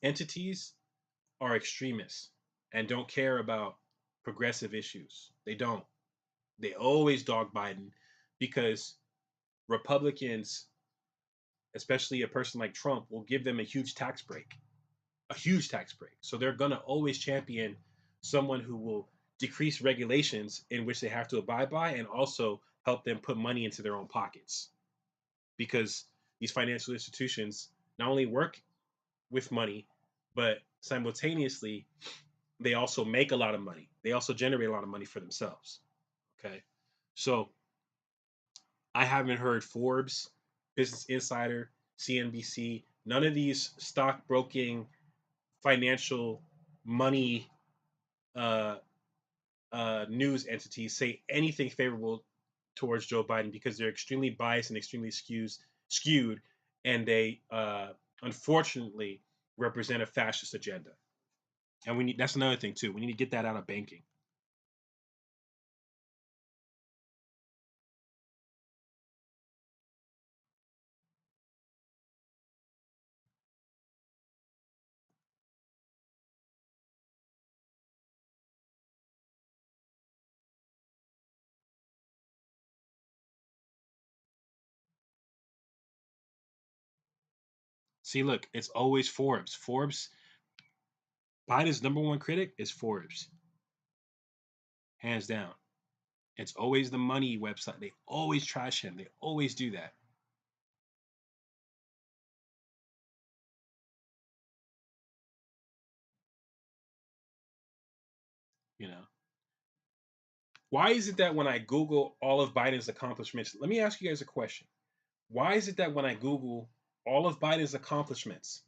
entities are extremists and don't care about progressive issues. They don't. They always dog Biden because Republicans, especially a person like Trump, will give them a huge tax break. So they're going to always champion someone who will decrease regulations in which they have to abide by and also help them put money into their own pockets because these financial institutions not only work with money, but simultaneously they also make a lot of money. They also generate a lot of money for themselves. Okay. So I haven't heard Forbes, Business Insider, CNBC, none of these stockbroking, financial, money uh, news entities say anything favorable towards Joe Biden because they're extremely biased and extremely skewed, and they unfortunately represent a fascist agenda. And we need that's another thing too. We need to get that out of banking. See, look, it's always Forbes. Biden's number one critic is Forbes, hands down. It's always the money website. They always trash him. They always do that. You know, why is it that when I Google all of Biden's accomplishments, let me ask you guys a question. Why is it that when I Google all of Biden's accomplishments,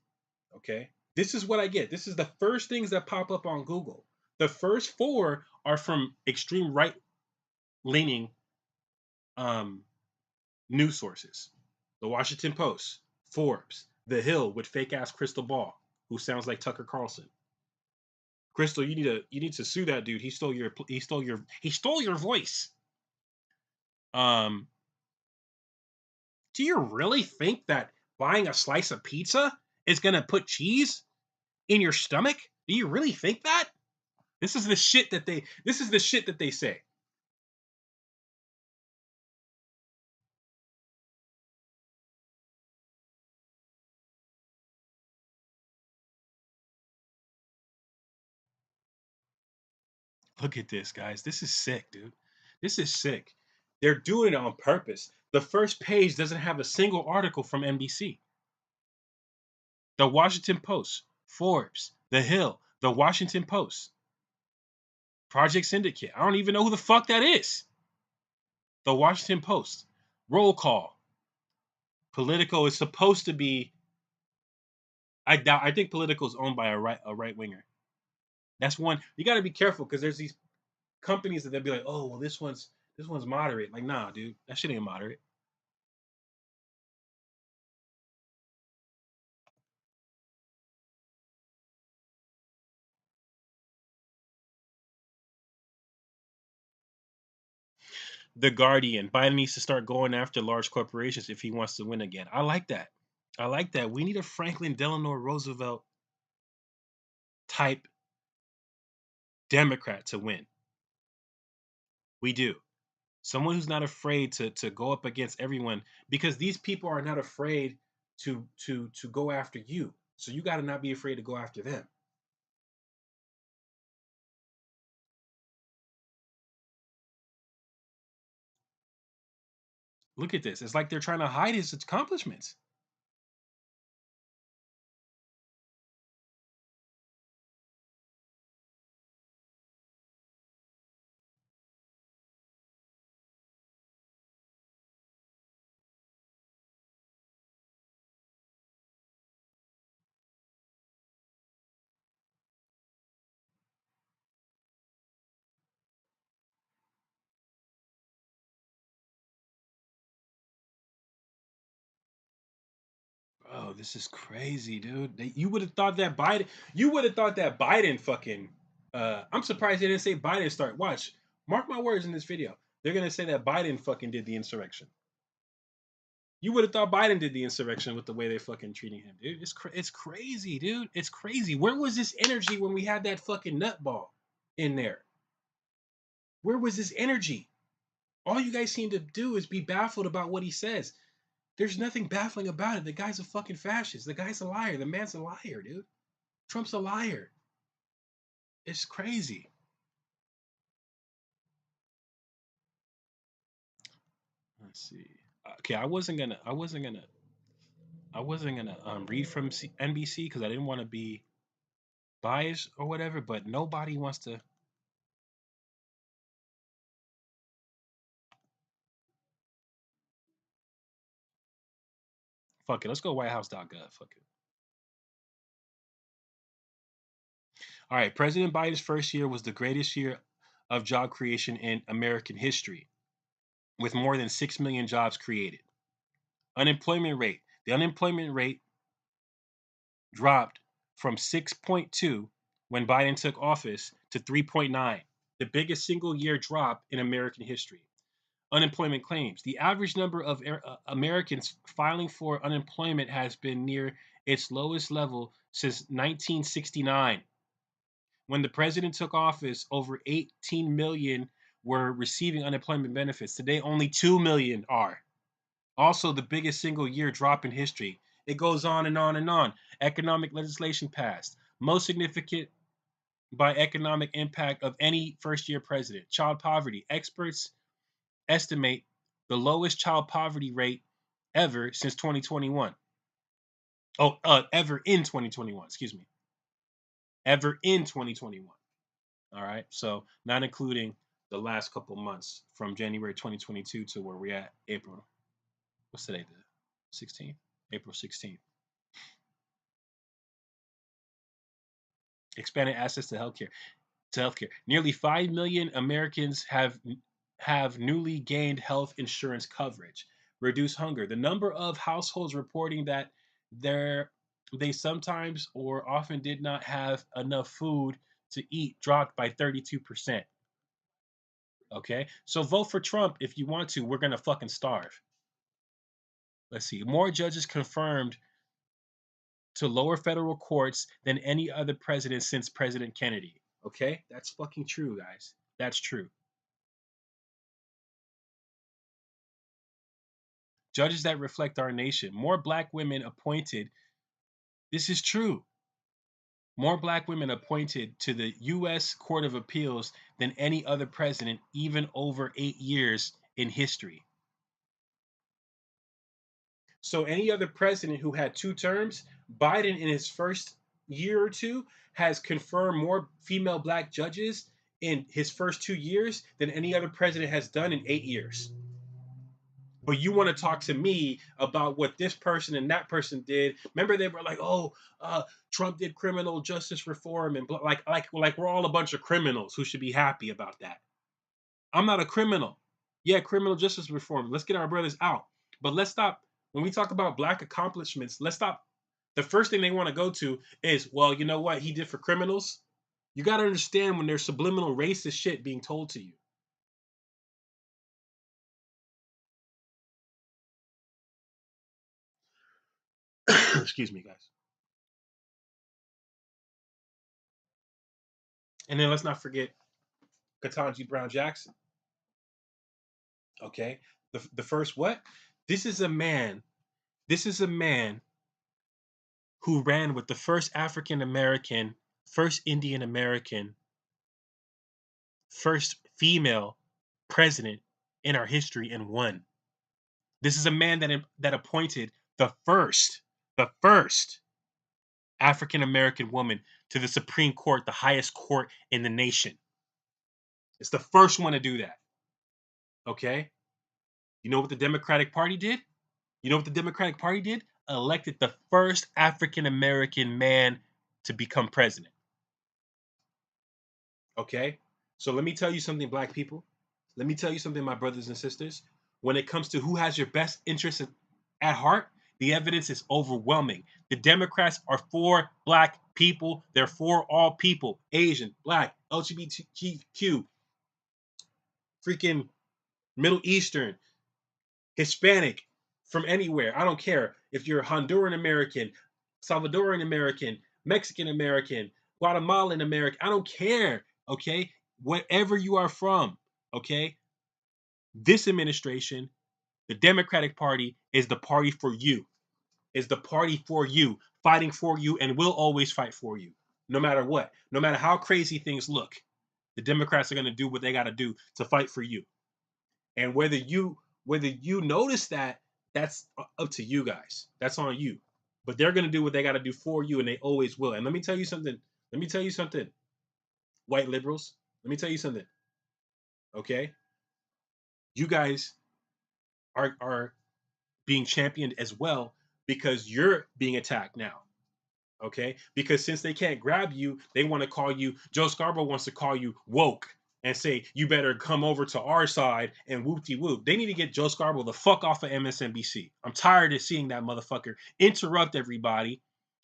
okay, this is what I get. This is the first things that pop up on Google. The first four are from extreme right leaning um, news sources: The Washington Post, Forbes, The Hill with fake ass Crystal Ball, who sounds like Tucker Carlson. Crystal, you need to sue that dude. He stole your voice. Um, do you really think that buying a slice of pizza is gonna put cheese in your stomach? Do you really think that? This is the shit that they say. Look at this, guys. This is sick, dude. This is sick. They're doing it on purpose. The first page doesn't have a single article from NBC. The Washington Post, Forbes, The Hill, The Washington Post, Project Syndicate. I don't even know who the fuck that is. The Washington Post, Roll Call, Politico is supposed to be. I doubt. I think Politico is owned by a right winger. That's one. You got to be careful because there's these companies that they'll be like, oh well, this one's moderate. Like, nah, dude, that shit ain't moderate. The Guardian. Biden needs to start going after large corporations if he wants to win again. I like that. I like that. We need a Franklin Delano Roosevelt type Democrat to win. We do. Someone who's not afraid to go up against everyone because these people are not afraid to go after you. So you got to not be afraid to go after them. Look at this. It's like they're trying to hide his accomplishments. this is crazy, dude. You would have thought that Biden. You would have thought that Biden fucking. I'm surprised they didn't say Biden start. Watch, mark my words in this video. They're gonna say that Biden fucking did the insurrection. You would have thought Biden did the insurrection with the way they're fucking treating him, dude. It's crazy, dude. It's crazy. Where was this energy when we had that fucking nutball in there? Where was this energy? All you guys seem to do is be baffled about what he says. There's nothing baffling about it. The guy's a fucking fascist. The guy's a liar. The man's a liar, dude. Trump's a liar. It's crazy. Let's see. Okay, I wasn't gonna read from NBC because I didn't want to be biased or whatever. But nobody wants to. Fuck it. Let's go WhiteHouse.gov. Fuck it. All right. President Biden's first year was the greatest year of job creation in American history, with more than 6 million jobs created. Unemployment rate. The unemployment rate dropped from 6.2 when Biden took office to 3.9, the biggest single year drop in American history. Unemployment claims. The average number of Americans filing for unemployment has been near its lowest level since 1969. When the president took office, over 18 million were receiving unemployment benefits. Today, only 2 million are. Also, the biggest single year drop in history. It goes on and on and on. Economic legislation passed. Most significant by economic impact of any first year president. Child poverty. Experts estimate the lowest child poverty rate ever since 2021. Ever in 2021. Excuse me. Ever in 2021. All right. So, not including the last couple months from January 2022 to where we're at April. What's today? The 16th? April 16th. Expanded access to healthcare. Nearly 5 million Americans have newly gained health insurance coverage. Reduce hunger. The number of households reporting that they sometimes or often did not have enough food to eat dropped by 32%. Okay? So vote for Trump if you want to. We're going to fucking starve. Let's see. More judges confirmed to lower federal courts than any other president since President Kennedy. Okay? That's fucking true, guys. That's true. Judges that reflect our nation. More black women appointed. This is true. More black women appointed to the U.S. Court of Appeals than any other president, even over 8 years in history. So, any other president who had 2 terms, Biden in his first year or two has confirmed more female black judges in his first 2 years than any other president has done in 8 years. But you want to talk to me about what this person and that person did. Remember, they were like, "Oh, Trump did criminal justice reform," and like we're all a bunch of criminals who should be happy about that. I'm not a criminal. Yeah, criminal justice reform. Let's get our brothers out. But let's stop when we talk about black accomplishments. Let's stop. The first thing they want to go to is, well, you know what he did for criminals. You got to understand when there's subliminal racist shit being told to you. Excuse me, guys. And then let's not forget Ketanji Brown Jackson. Okay, the first what? This is a man. This is a man who ran with the first African American, first Indian American, first female president in our history and won. This is a man that appointed the first African American woman to the Supreme Court, the highest court in the nation. It's the first one to do that. Okay? You know what the Democratic Party did? You know what the Democratic Party did? Elected the first African American man to become president. Okay? So let me tell you something, black people. Let me tell you something, my brothers and sisters. When it comes to who has your best interest at heart, The evidence is overwhelming. The Democrats are for black people. They're for all people, Asian, black, LGBTQ, freaking Middle Eastern, Hispanic, from anywhere. I don't care if you're Honduran American, Salvadoran American, Mexican American, Guatemalan American. I don't care. Okay, wherever you are from. Okay, this administration, the Democratic Party, is the party for you. Is the party for you, fighting for you, and will always fight for you, no matter what, no matter how crazy things look. The Democrats are going to do what they got to do to fight for you. And whether you notice that, that's up to you guys. That's on you. But they're going to do what they got to do for you, and they always will. And let me tell you something. Let me tell you something, white liberals. Let me tell you something. Okay, you guys are being championed as well because you're being attacked now. Okay, because since they can't grab you, they want to call you. Joe Scarborough wants to call you woke and say you better come over to our side and whoop de whoop. They need to get Joe Scarborough the fuck off of MSNBC. I'm tired of seeing that motherfucker interrupt everybody.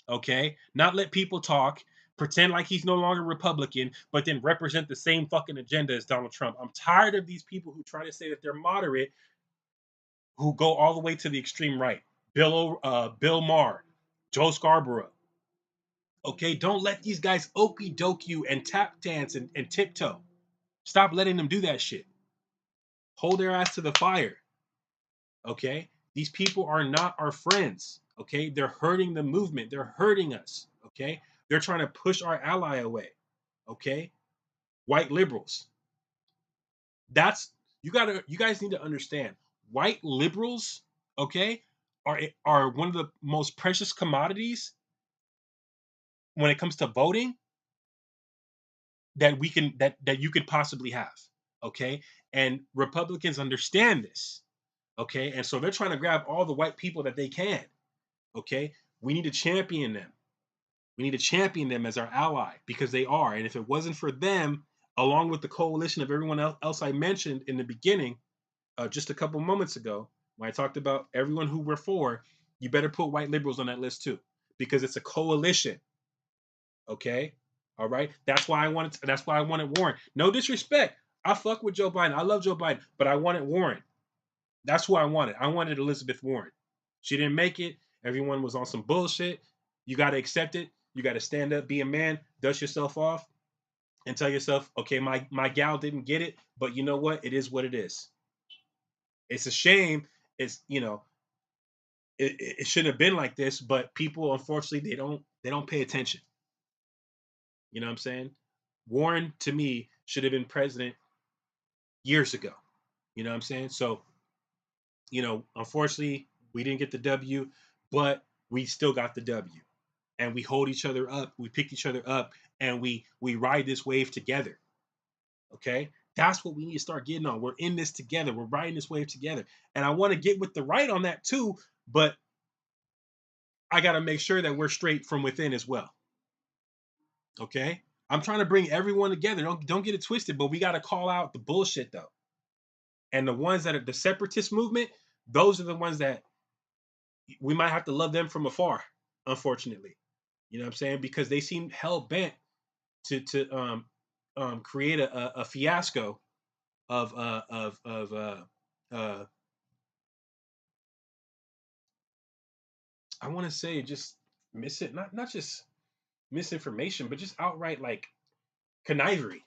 Okay, not let people talk, pretend like he's no longer Republican, but then represent the same fucking agenda as Donald Trump. I'm tired of these people who try to say that they're moderate, who go all the way to the extreme right. Bill Maher, Joe Scarborough. Okay, don't let these guys okey doke you and tap dance and tiptoe. Stop letting them do that shit. Hold their ass to the fire. Okay, these people are not our friends. Okay, they're hurting the movement. They're hurting us. Okay, they're trying to push our ally away. Okay, white liberals. That's you guys need to understand. White liberals, okay, are one of the most precious commodities when it comes to voting that you could possibly have. Okay, and Republicans understand this. Okay, and so they're trying to grab all the white people that they can. Okay, we need to champion them. We need to champion them as our ally because they are. And if it wasn't for them, along with the coalition of everyone else I mentioned in the beginning, just a couple moments ago, when I talked about everyone who we're for, you better put white liberals on that list too, because it's a coalition. Okay, all right. That's why I wanted Warren. No disrespect. I fuck with Joe Biden. I love Joe Biden, but I wanted Warren. That's who I wanted. I wanted Elizabeth Warren. She didn't make it. Everyone was on some bullshit. You got to accept it. You got to stand up, be a man, dust yourself off, and tell yourself, okay, my gal didn't get it, but you know what? It is what it is. It's a shame. It's it shouldn't have been like this, but people unfortunately they don't pay attention. You know what I'm saying? Warren to me should have been president years ago. You know what I'm saying? So, unfortunately, we didn't get the W, but we still got the W. And we hold each other up, we pick each other up, and we ride this wave together. Okay? That's what we need to start getting on. We're in this together. We're riding this wave together. And I want to get with the right on that too, but I got to make sure that we're straight from within as well. Okay? I'm trying to bring everyone together. Don't get it twisted, but we got to call out the bullshit though. And the ones that are the separatist movement, those are the ones that we might have to love them from afar, unfortunately. You know what I'm saying? Because they seem hell bent to create a fiasco of uh, I want to say just not just misinformation, but just outright like connivery.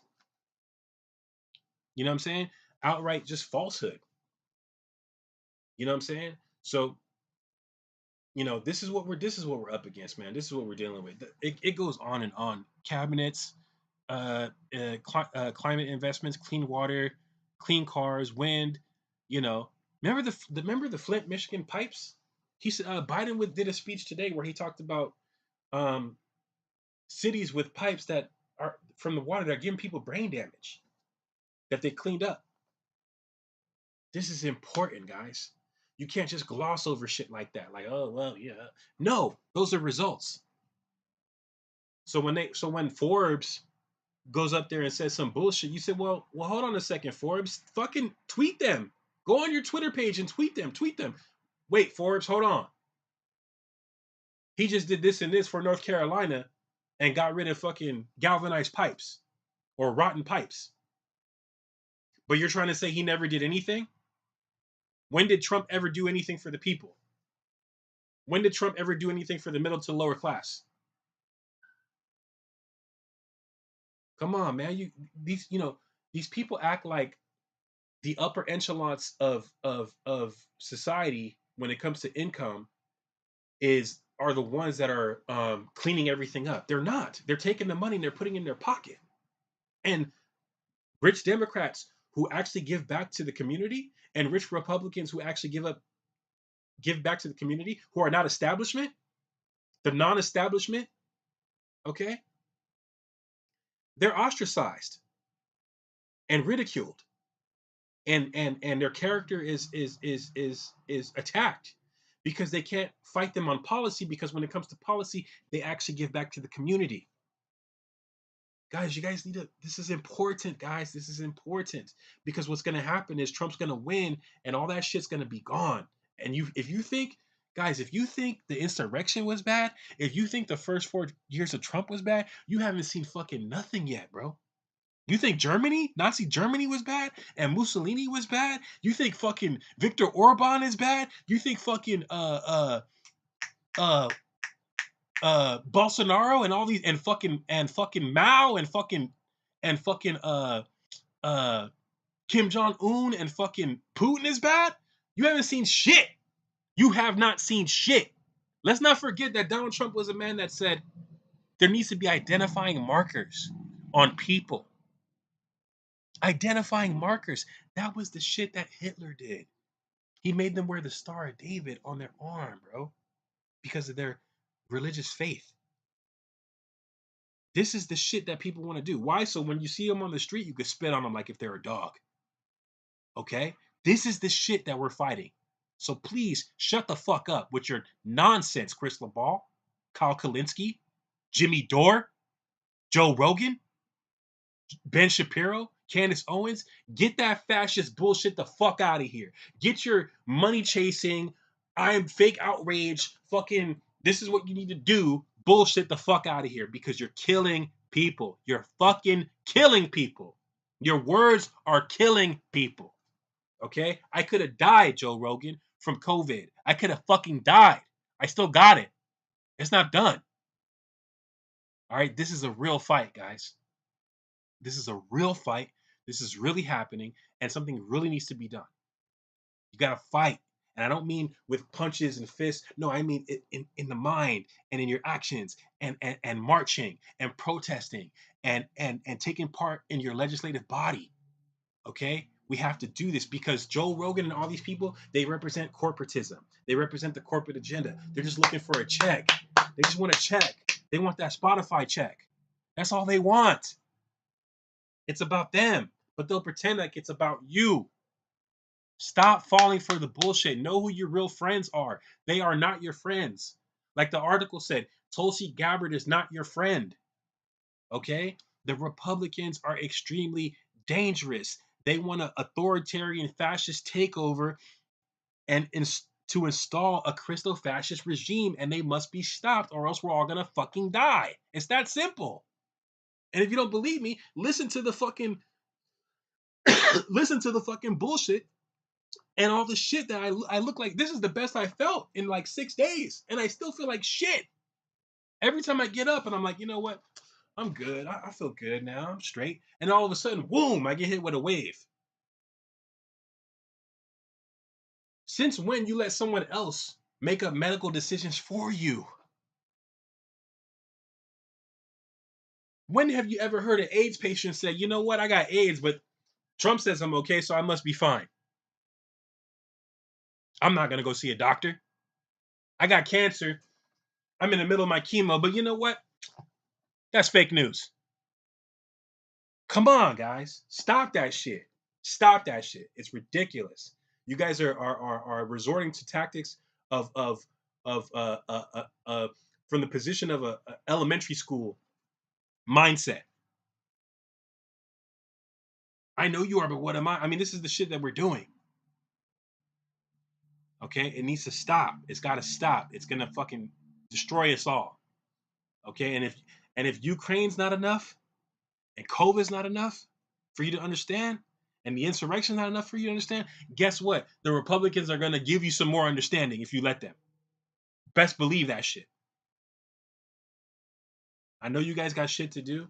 You know what I'm saying? Outright just falsehood. You know what I'm saying? So this is what we're up against, man. This is what we're dealing with. It goes on and on. Cabinets, climate investments, clean water, clean cars, wind. You know, remember the Flint, Michigan pipes? He said Biden did a speech today where he talked about um, cities with pipes that are from the water that are giving people brain damage that they cleaned up. This is important, guys. You can't just gloss over shit like that. Like, oh well, yeah. No, those are results. So when Forbes goes up there and says some bullshit, you say, well, hold on a second, Forbes, fucking tweet them. Go on your Twitter page and tweet them. Tweet them. Wait, Forbes, hold on. He just did this and this for North Carolina and got rid of fucking galvanized pipes or rotten pipes. But you're trying to say he never did anything? When did Trump ever do anything for the people? When did Trump ever do anything for the middle to lower class? Come on, man. These people act like the upper echelons of society when it comes to income is are the ones that are cleaning everything up. They're not. They're taking the money and they're putting it in their pocket. And rich Democrats who actually give back to the community and rich Republicans who actually give back to the community who are not establishment, the non-establishment, okay, they're ostracized and ridiculed. And their character is attacked because they can't fight them on policy, because when it comes to policy they actually give back to the community. Guys, you guys need to, this is important, guys. This is important because what's going to happen is Trump's going to win and all that shit's going to be gone. And if you think, guys, if you think the insurrection was bad, if you think the first 4 years of Trump was bad, you haven't seen fucking nothing yet, bro. You think Germany, Nazi Germany was bad and Mussolini was bad? You think fucking Viktor Orban is bad? You think fucking uh Bolsonaro and all these and fucking Mao and fucking uh Kim Jong Un and fucking Putin is bad? You haven't seen shit. You have not seen shit. Let's not forget that Donald Trump was a man that said there needs to be identifying markers on people. Identifying markers. That was the shit that Hitler did. He made them wear the Star of David on their arm, bro, because of their religious faith. This is the shit that people want to do. Why? So when you see them on the street, you could spit on them like if they're a dog. Okay? This is the shit that we're fighting. So please shut the fuck up with your nonsense, Chris LaBall, Kyle Kalinske, Jimmy Dore, Joe Rogan, Ben Shapiro, Candace Owens. Get that fascist bullshit the fuck out of here. Get your money chasing, I'm fake outrage, fucking, this is what you need to do bullshit the fuck out of here because you're killing people. You're fucking killing people. Your words are killing people. Okay? I could have died, Joe Rogan, from COVID. I could have fucking died. I still got it. It's not done. All right? This is a real fight, guys. This is a real fight. This is really happening, and something really needs to be done. You got to fight. And I don't mean with punches and fists. No, I mean in the mind and in your actions and marching and protesting and taking part in your legislative body. Okay? We have to do this because Joe Rogan and all these people, they represent corporatism. They represent the corporate agenda. They're just looking for a check. They just want a check. They want that Spotify check. That's all they want. It's about them, but they'll pretend like it's about you. Stop falling for the bullshit. Know who your real friends are. They are not your friends. Like the article said, Tulsi Gabbard is not your friend. Okay? The Republicans are extremely dangerous. They want an authoritarian fascist takeover and to install a crystal fascist regime, and they must be stopped or else we're all gonna fucking die. It's that simple. And if you don't believe me, listen to the fucking listen to the fucking bullshit and all the shit that I look like. This is the best I felt in like 6 days, and I still feel like shit every time I get up. And I'm like, you know what? I'm good. I feel good now. I'm straight. And all of a sudden, boom! I get hit with a wave. Since when you let someone else make up medical decisions for you? When have you ever heard an AIDS patient say, you know what? I got AIDS, but Trump says I'm okay, so I must be fine. I'm not going to go see a doctor. I got cancer. I'm in the middle of my chemo, but you know what? That's fake news. Come on, guys. Stop that shit. Stop that shit. It's ridiculous. You guys are resorting to tactics of from the position of a elementary school mindset. I know you are, but what am I? I mean, this is the shit that we're doing. Okay, it needs to stop. It's got to stop. It's gonna fucking destroy us all. Okay, and if Ukraine's not enough, and COVID's not enough for you to understand, and the insurrection's not enough for you to understand, guess what? The Republicans are gonna give you some more understanding if you let them. Best believe that shit. I know you guys got shit to do.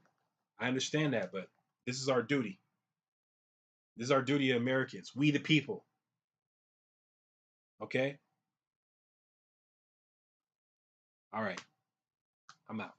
I understand that, but this is our duty. This is our duty of Americans. We the people. Okay? All right. I'm out.